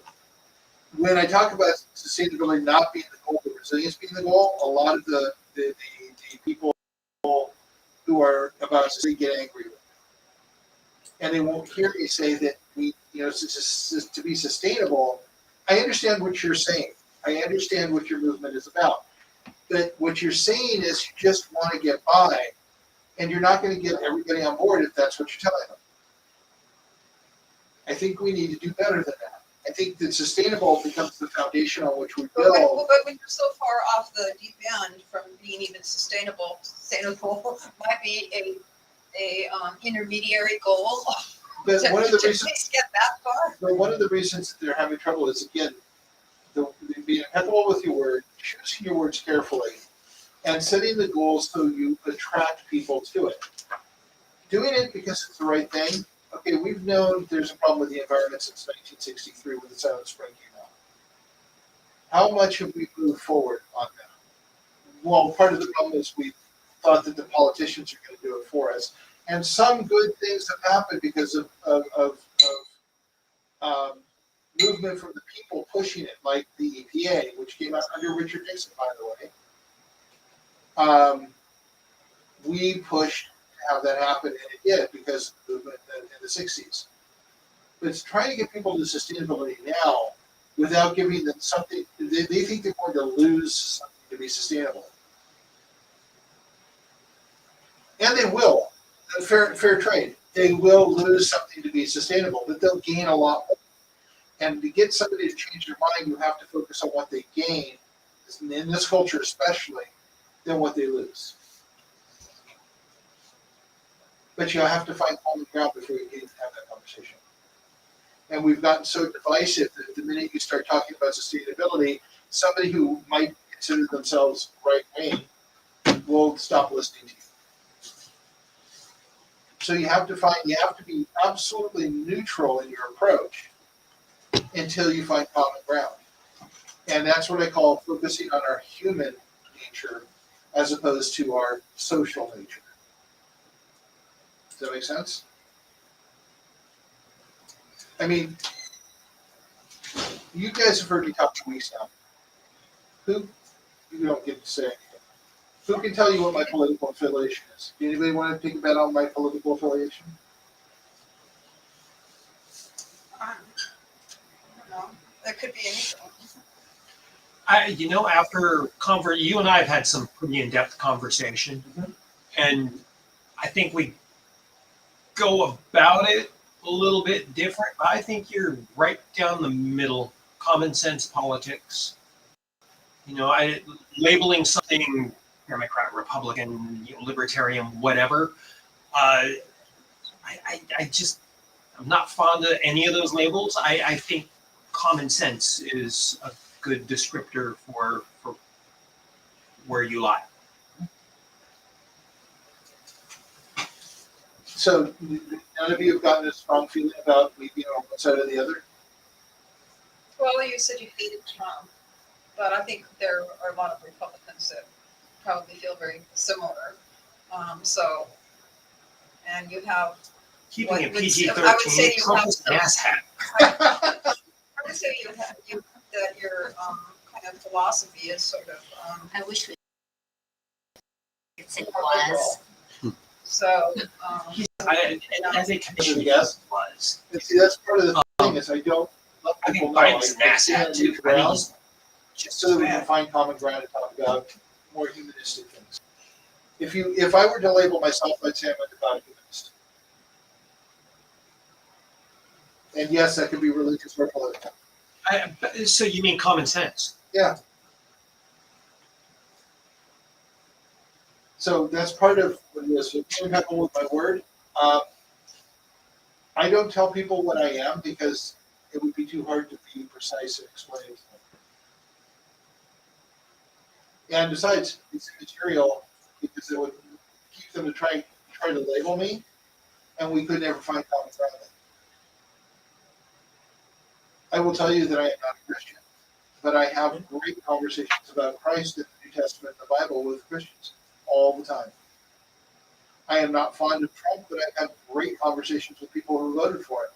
when I talk about sustainability not being the goal, but resilience being the goal, a lot of the people who are about to get angry with me. And they won't hear me say that to be sustainable, I understand what you're saying. I understand what your movement is about. But what you're saying is you just want to get by, and you're not going to get everybody on board if that's what you're telling them. I think we need to do better than that. I think that sustainable becomes the foundation on which we But build. when you're so far off the deep end from being even sustainable might be a intermediary goal. But to, one of the to reasons, at least get that far. but one of the reasons that they're having trouble is again, being impeccable with your word, choosing your words carefully, and setting the goals so you attract people to it. Doing it because it's the right thing. Okay, we've known there's a problem with the environment since 1963 when the Silent Spring came out. How much have we moved forward on that? Well, part of the problem is we thought that the politicians are going to do it for us. And some good things have happened because of movement from the people pushing it, like the EPA, which came out under Richard Nixon, by the way. We pushed to have that happen, and it did because of the movement in the 60s. But it's trying to get people to sustainability now without giving them something. They think they're going to lose something to be sustainable. And they will. Fair trade. They will lose something to be sustainable, but they'll gain a lot more. And to get somebody to change their mind, you have to focus on what they gain, in this culture especially, than what they lose. But you have to find common ground before you can have that conversation. And we've gotten so divisive that the minute you start talking about sustainability, somebody who might consider themselves right-wing will stop listening to you. So you have to be absolutely neutral in your approach until you find common ground. And that's what I call focusing on our human nature as opposed to our social nature. Does that make sense? I mean, you guys have heard me talk for weeks now. You don't get to say anything. Who can tell you what my political affiliation is? Do anybody want to take a bet on my political affiliation? I don't know. That could be anything. After you and I have had some pretty in-depth conversation, and I think we go about it a little bit different. But I think you're right down the middle. Common sense politics. Labeling something Democrat, Republican, libertarian, whatever. I'm not fond of any of those labels. I think common sense is a good descriptor for where you lie. So none of you have gotten a strong feeling about me being on one side or the other? Well, you said you hated Trump, but I think there are a lot of Republicans that probably feel very similar. And you have. Keeping it I would say PG-13, you Trump have is an asshat. I would say that your kind of philosophy is sort of I wish it was. So, And as a commission Yes. was, And see, that's part of the thing is I don't let I people think know. Biden's an I asset stand too. I think ground he's just so that we bad. can find common ground to talk about more humanistic things. If I were to label myself, I'd say I'm a devout humanist. And yes, that could be religious or political. So you mean common sense? Yeah. So that's part of what it is. So being impeccable with my word. I don't tell people what I am because it would be too hard to be precise and explain. And besides, it's immaterial because it would keep them to try to label me, and we could never find common ground. I will tell you that I am not a Christian, but I have great conversations about Christ and the New Testament and the Bible with Christians all the time. I am not fond of Trump, but I have great conversations with people who voted for him.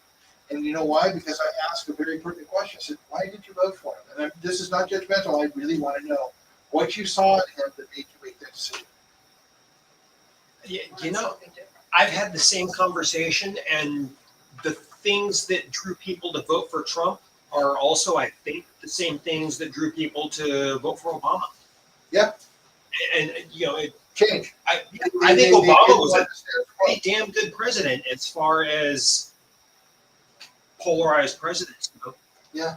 And you know why? Because I ask a very pertinent question. I said, why did you vote for him? And this is not judgmental. I really want to know what you saw in him that made you make that decision. You know, I've had the same conversation, and the things that drew people to vote for Trump are also, I think, the same things that drew people to vote for Obama. Yeah. And you know, Change. I They think didn't Obama was want a to stand for pretty damn good president as far as polarized presidents go. Yeah.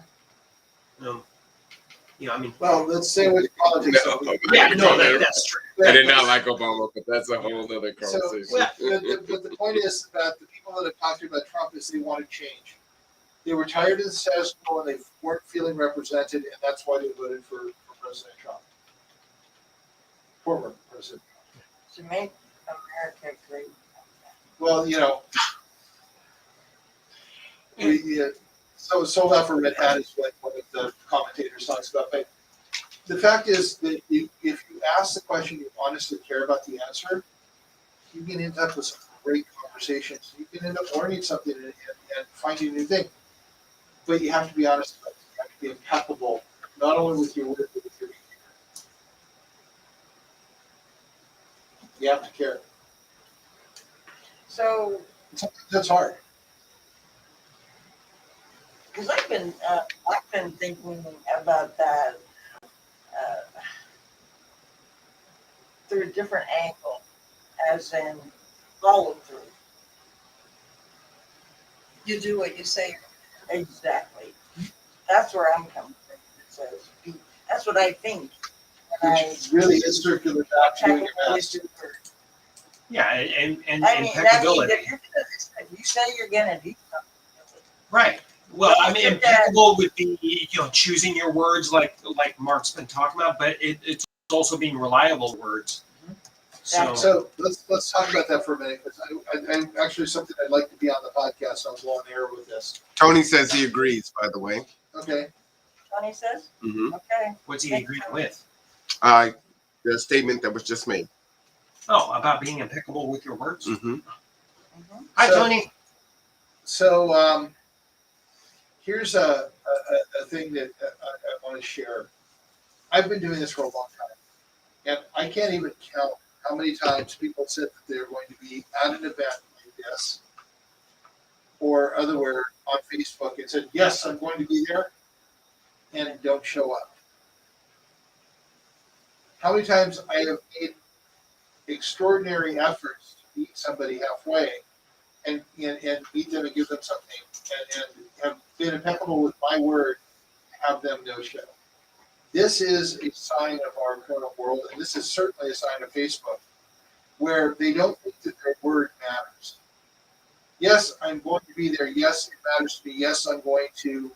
I mean, Well, let's say with politics. No. yeah, no, that's true. I did not like Obama, but that's a whole other So, conversation. but the point is that the people that have talked about Trump is they wanted change. They were tired of the status quo and they weren't feeling represented, and that's why they voted for President Trump. Former President Trump. To make America great. Well, so sold out for Red Hat is what one of the commentators talks about. But the fact is that if you ask the question, you honestly care about the answer, you can end up with some great conversations. You can end up learning something and finding a new thing. But you have to be honest about it. You have to be impeccable, not only with your word, but with your behavior. You have to care. So, That's hard. because I've been thinking about that through a different angle, as in follow through. you do what you say. Exactly. That's where I'm coming from. It says, that's what I think. And Which really is circular back to doing your best. Yeah, and I mean, impeccability. if you say you're gonna do something, Right. Well, I mean, Look at that. impeccable would be choosing your words like Mark's been talking about, but it's also being reliable words. So So let's talk about that for a minute, because I actually something I'd like to be on the podcast. I'll go on air with this. Tony says he agrees, by the way. Okay. Tony says, Mm-hmm. okay. what's he agreeing with? The statement that was just made. Oh, about being impeccable with your words. Mm-hmm. Mhm. Hi, So- Tony. So here's a thing that I want to share. I've been doing this for a long time, and I can't even count how many times people said that they're going to be at an event like this or otherwhere on Facebook and said, yes, I'm going to be there, and don't show up. How many times I have made extraordinary efforts to meet somebody halfway and meet them and give them something and have been impeccable with my word, have them no show. This is a sign of our current world, and this is certainly a sign of Facebook, where they don't think that their word matters. Yes, I'm going to be there. Yes, it matters to me. Yes, I'm going to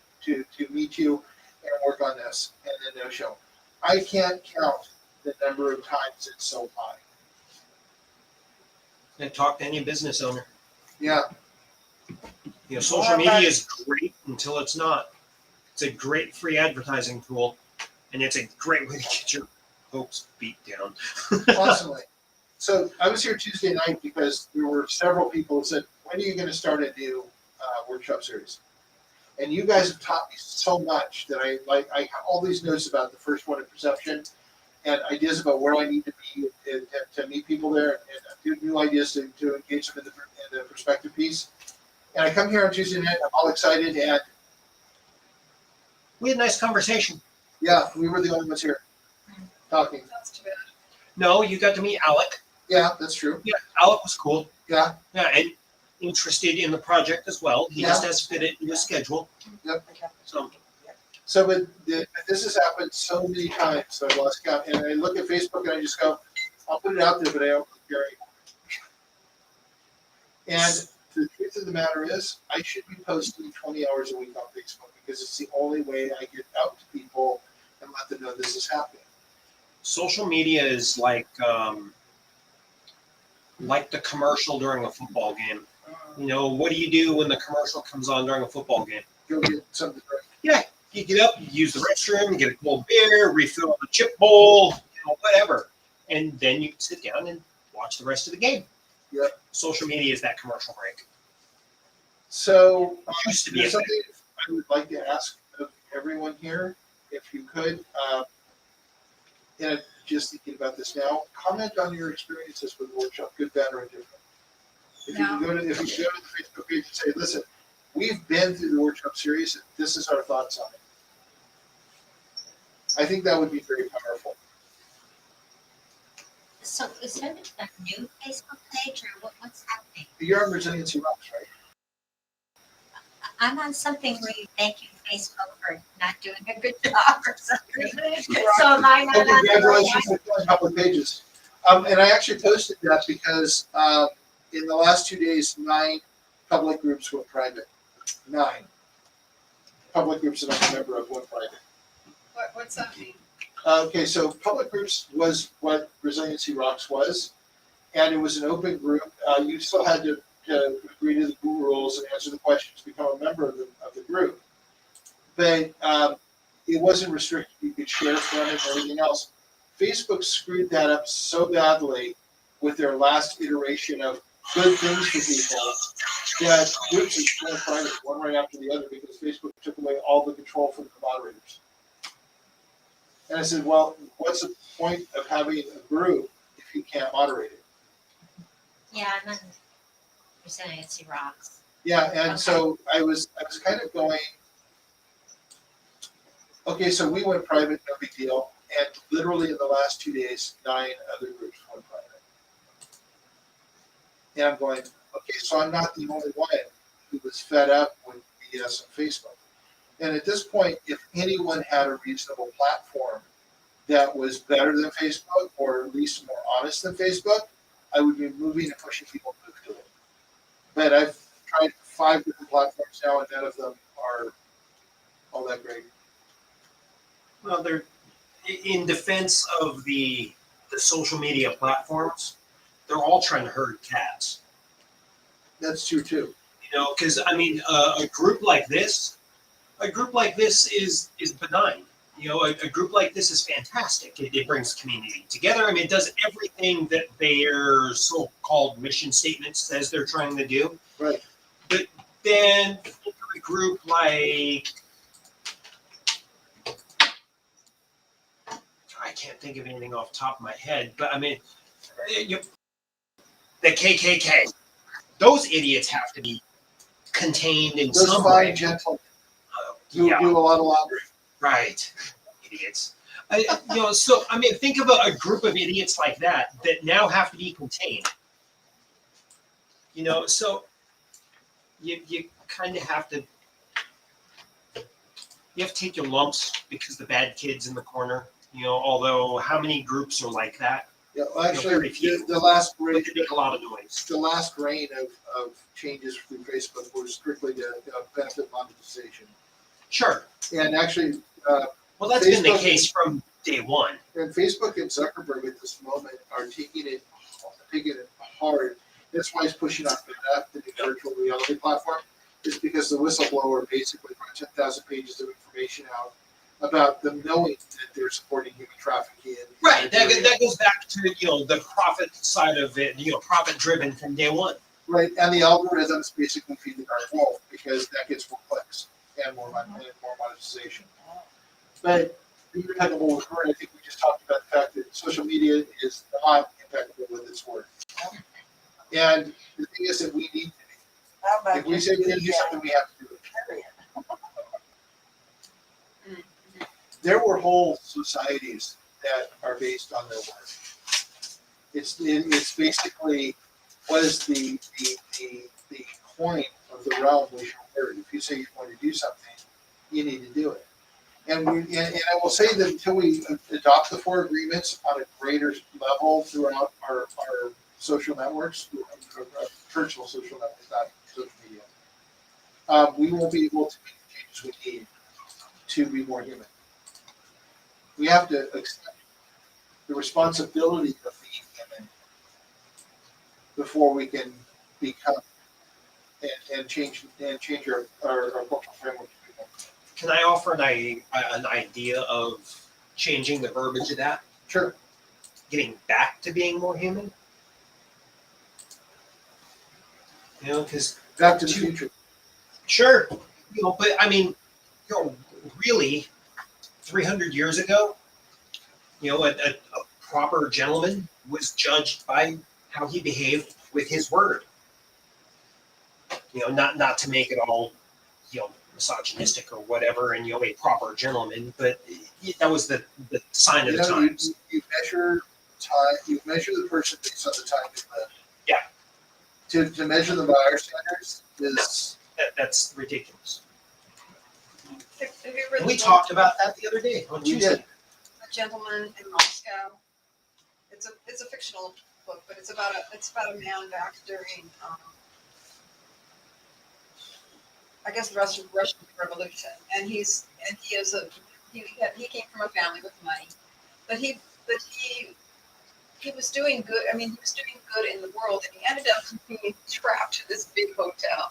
meet you and work on this, and then no show. I can't count the number of times it's so high. And talk to any business owner. Yeah. Social media is great until it's not. It's a great free advertising tool, and it's a great way to get your hopes beat down. Constantly. So I was here Tuesday night because there were several people who said, when are you going to start a new workshop series? And you guys have taught me so much that I have all these notes about the first one in perception. and ideas about where I need to be and to meet people there and do new ideas to engage them in the perspective piece. And I come here on Tuesday night, I'm all excited, and We had a nice conversation. yeah, we were the only ones here talking. That's too bad. No, you got to meet Alec. Yeah, that's true. Yeah, Alec was cool. Yeah, Yeah, and interested in the project as well. He just Yeah. has to fit it in his schedule. So so but this has happened so many times that I've lost count. And I look at Facebook and I just go, I'll put it out there, but I don't care anymore. And the truth of the matter is, I should be posting 20 hours a week on Facebook because it's the only way I get out to people and let them know this is happening. social media is like the commercial during a football game. You know, what do you do when the commercial comes on during a football game? Go get something. You get up, you use the restroom, get a cold beer, refill the chip bowl, whatever. And then you can sit down and watch the rest of the game. Yep. Social media is that commercial break. So Used to be there's a something I would like to ask of everyone here, if you could. And just thinking about this now, comment on your experiences with the workshop, good, bad, or indifferent. If you can go to the Facebook page and say, listen, we've been through the workshop series, and this is our thoughts on it. I think that would be very powerful. So is there a new Facebook page or what's happening? You're on Resiliency Rocks, right? I'm on something where you thank you Facebook for not doing a good job or something. So am I not Well, on the right congratulations for filling a couple of pages. And I actually posted that because in the last 2 days, 9 public groups went private. 9 public groups that I'm a member of went private. What's that mean? Okay, so public groups was what Resiliency Rocks was, and it was an open group. You still had to agree to the rules and answer the questions to become a member of the group. But it wasn't restricted. You could share from it and everything else. Facebook screwed that up so badly with their last iteration of good things for people that groups are going private one right after the other because Facebook took away all the control from the moderators. And I said, well, what's the point of having a group if you can't moderate it? Yeah, I'm on Resiliency Rocks. Yeah, and Okay. so I was kind of going, okay, so we went private, no big deal. And literally in the last 2 days, 9 other groups went private. And I'm going, okay, so I'm not the only one who was fed up with BS on Facebook. And at this point, if anyone had a reasonable platform that was better than Facebook or at least more honest than Facebook, I would be moving and pushing people to move to it. But I've tried 5 different platforms now, and none of them are all that great. Well, they're in defense of the social media platforms. They're all trying to herd cats. That's true too. You know, because I mean, a group like this is benign. You know, a group like this is fantastic. It brings community together. I mean, it does everything that their so-called mission statement says they're trying to do. Right. But then think of a group like, I can't think of anything off the top of my head, but I mean, the KKK. Those idiots have to be contained in Those some fine way. gentlemen who Yeah. do a lot of lobbying. Right. Idiots. So I mean, think of a group of idiots like that now have to be contained. You know, so you kind of have to take your lumps because the bad kid's in the corner. You know, although how many groups are like that? Yeah, well, Very actually, few. the last But reign, they make a lot of noise. the last reign of changes through Facebook were strictly to benefit monetization. Sure. And actually, Well, that's been the Facebook- case from day one. and Facebook and Zuckerberg at this moment are taking it hard. That's why he's pushing on the new virtual reality platform. Is because the whistleblower basically put 10,000 pages of information out about them knowing that they're supporting human trafficking. Right. That goes back to the profit side of it. Profit driven from day one. Right, and the algorithms basically feed the dark wolf because that gets more clicks and more money and more monetization. But you're talking about, I think we just talked about the fact that social media is not impeccable with its word. And the thing is that we need to How about be. If we just say we're gonna do the, something, we have to do it. period? There were whole societies that are based on their word. It's basically what is the point of the realm with your word. If you say you're going to do something, you need to do it. And I will say that until we adopt the 4 agreements on a greater level throughout our social networks, personal social networks, not social media, we won't be able to make the changes we need to be more human. We have to accept the responsibility of being human before we can become and change our cultural framework. Can I offer an idea of changing the verbiage of that? Sure. Getting back to being more human? You know, because Back to the future. sure, you know, but I mean, you know, really, 300 years ago, you know, a proper gentleman was judged by how he behaved with his word. You know, not to make it all, you know, misogynistic or whatever, and you know, a proper gentleman, but that was the sign of the times. You measure time. You measure the person based on the time they live. Yeah. To measure them by our standards is That's ridiculous. Have you read And we the talked about that the other day on We Tuesday. did. book, A Gentleman in Moscow? It's a fictional book, but it's about a man back during I guess the Russian Revolution, and he came from a family with money, but he was doing good. I mean, he was doing good in the world, and he ended up being trapped in this big hotel,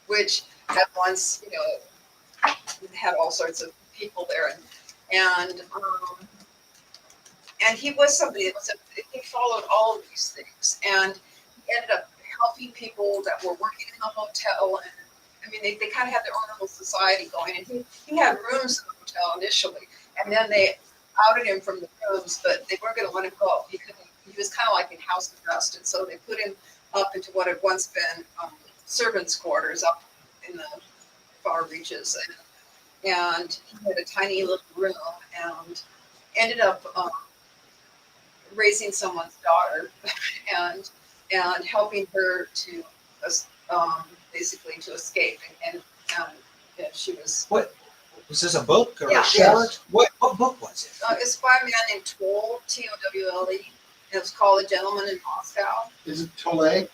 which at once, you know, had all sorts of people there, and he was somebody that he followed all of these things, and he ended up helping people that were working in the hotel. And I mean, they kind of had their own little society going, and he had rooms in the hotel initially, and then they outed him from the rooms, but they weren't going to let him go. He was kind of like in house arrest, and so they put him up into what had once been servants' quarters up in the far reaches, and he had a tiny little room, and ended up raising someone's daughter, and helping her to basically to escape, and yeah, she was. What was this, a book or Yeah. a short? What book was it? It's by a man named Toll, Towle. It was called A Gentleman in Moscow. Is it Tolle?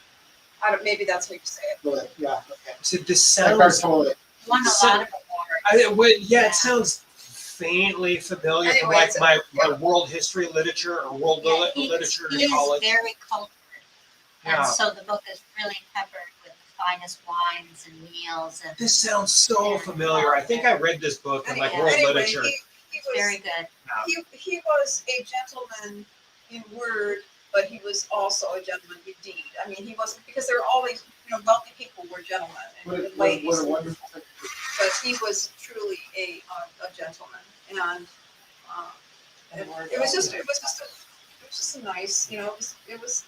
Maybe that's how you say it. Tolle. Yeah. Okay. So this Eckhart sounds. Tolle. Won a lot of awards. Yeah, it sounds faintly familiar from like Anyways, my world history literature or world Yeah, literature he in college. is very cultured, Yeah. and so the book is really peppered with the finest wines and meals, and This sounds so familiar. I think I read this book in like world Anyway, literature. he was very good. he was a gentleman in word, but he was also a gentleman in deed. I mean, he wasn't, because there were always, you know, wealthy people were gentlemen and ladies, What a wonderful thing. but he was truly a gentleman, and it was just a nice, you know, it was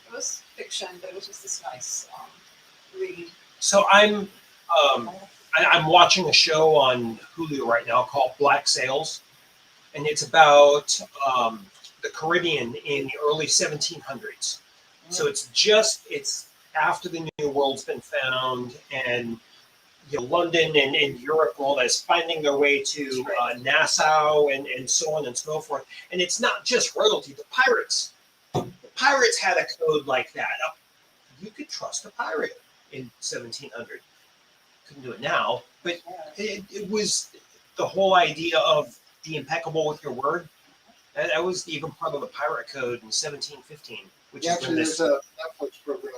fiction, but it was just this nice read. So I'm watching a show on Hulu right now called Black Sails, and it's about the Caribbean in the early 1700s. So it's after the New World's been found, and you know, London and Europe and all that is finding their way to Nassau and so on and so forth. And it's not just royalty, the pirates. The pirates had a code like that. You could trust a pirate in 1700. Couldn't do it now, but it was the whole idea of be impeccable with your word. That was even part of the pirate code in 1715, which is Actually, when there's this a Netflix program.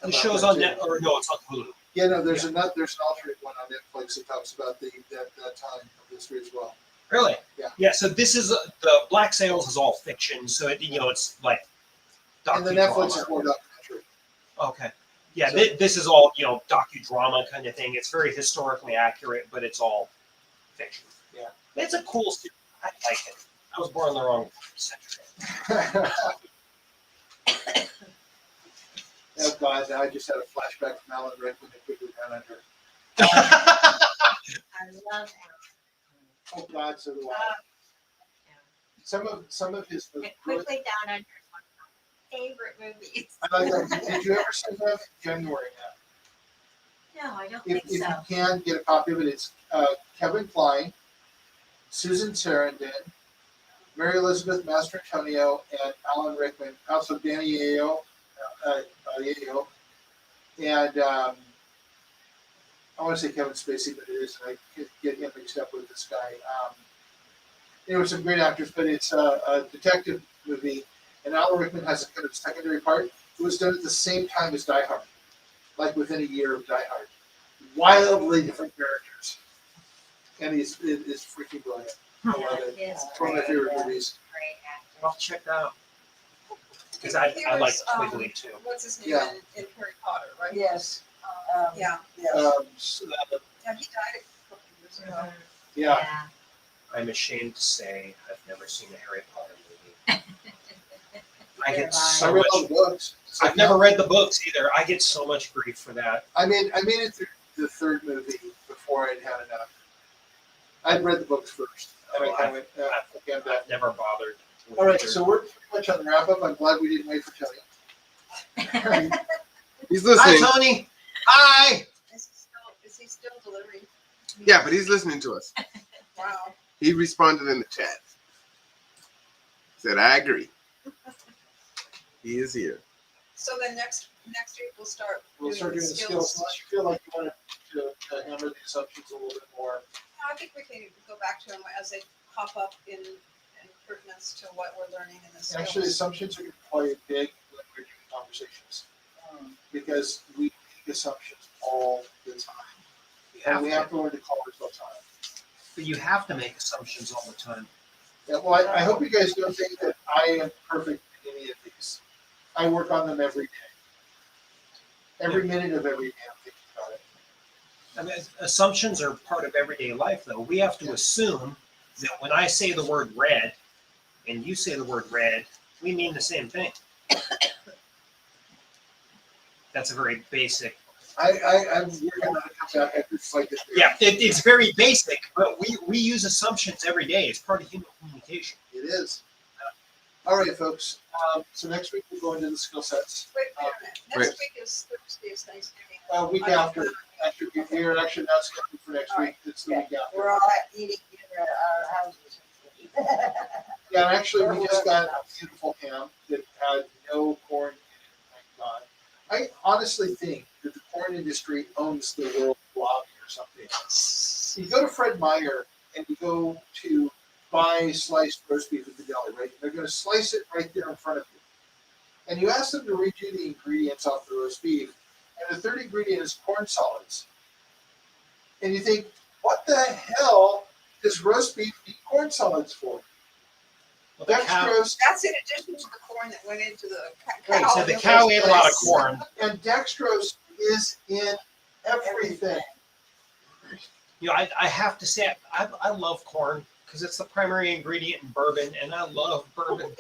the about show's that on too. net, or no, it's on Hulu. Yeah, no, there's an alternate one on Netflix that talks about that time of history as well. Really? Yeah. Yeah. So this is the Black Sails is all fiction. So you know, it's like And the docudrama. Netflix is more documentary. Okay. Yeah, So- this is all, you know, docudrama kind of thing. It's very historically accurate, but it's all fiction. Yeah. It's a cool series. I like it. I was born in the wrong century. Oh God, now I just had a flashback from Alan Rickman and Quickly Down Under. I love Oh God, so do I. Some of his it. Quickly Down Under is one of my favorite movies. I like that. Did you ever see that? January now. No, I don't If think you so. can get a copy of it, it's Kevin Kline, Susan Sarandon, Mary Elizabeth Mastrantonio, and Alan Rickman. Also Danny Ayo, and I want to say Kevin Spacey, but it is. I get him mixed up with this guy. There were some great actors, but it's a detective movie, and Alan Rickman has a kind of secondary part. It was done at the same time as Die Hard, like within a year of Die Hard. Wildly different characters, and it's freaking brilliant. I love it. That is It's one of my favorite great. movies. Great actor. I'll check that out. Because I like Quigley too. What's his name Yeah. in Harry Potter, right? Yes. Yeah. Yes. Yeah, he died a couple of years ago. Yeah. I'm ashamed to say I've never seen a Harry Potter movie. I get I so read much. all the books. I've never read the books either. I get so much grief for that. I made it through the third movie before I'd had enough. I'd read the books first, and I kind of went, okay, I'm done. I've never bothered. with All right, either. so we're pretty much on the wrap up. I'm glad we didn't wait for Tony. He's Hi, listening. Tony. Hi. Is he still delivering? Yeah, but he's listening to us. Wow. He responded in the chat. Said, I agree. He is here. So then next week we'll start We'll start doing the skills, unless you feel like you want to hammer the assumptions a little bit more. I think we can go back to them as they pop up in pertinence to what we're learning in this. Actually, assumptions are going to play big when we're doing conversations, because we make assumptions all the time, and we have to learn to call ourselves on it. But you have to make assumptions all the time. Yeah, well, I hope you guys don't think that I am perfect in any of these. I work on them every day. Every minute of every day I'm thinking about it. I mean, assumptions are part of everyday life, though. We have to assume that when I say the word red and you say the word red, we mean the same thing. That's a very basic. I'm working on it. Come back after it's like this. Yeah, it's very basic, but we use assumptions every day. It's part of human communication. It is. All right, folks. So next week we'll go into the skill sets. Wait a minute. Next week is Thursday is Thanksgiving. Week after we're actually not scheduled for next week. It's the week after. We're all eating dinner at our houses. Yeah, and actually, we just got a beautiful ham that had no corn in it. Thank God. I honestly think that the corn industry owns the world lobby or something. You go to Fred Meyer and you go to buy sliced roast beef at the deli, right? They're going to slice it right there in front of you. And you ask them to read you the ingredients off the roast beef, and the third ingredient is corn solids. And you think, what the hell does roast beef need corn solids for? Well, the cow, Dextrose That's in addition to the corn that went into the Right, cow. so the cow ate a lot of corn. and dextrose is in everything. You know, I have to say, I love corn because it's the primary ingredient in bourbon, and I love bourbon.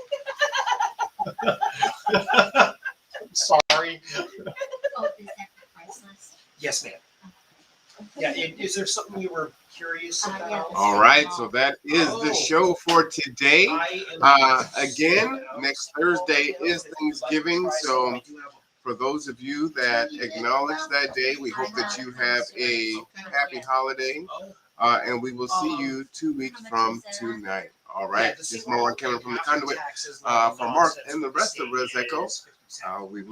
Sorry. Oh, is that the price list? Yes, ma'am. Yeah, is there something you were curious Yeah. about? All right, so that is the show for today. Again, next Thursday is Thanksgiving, so for those of you that acknowledge that day, we hope that you have a happy holiday, and we will see you 2 weeks from tonight. All right, this is Marwan Cameron from the Conduit. For Mark and the rest of Res Echo, we will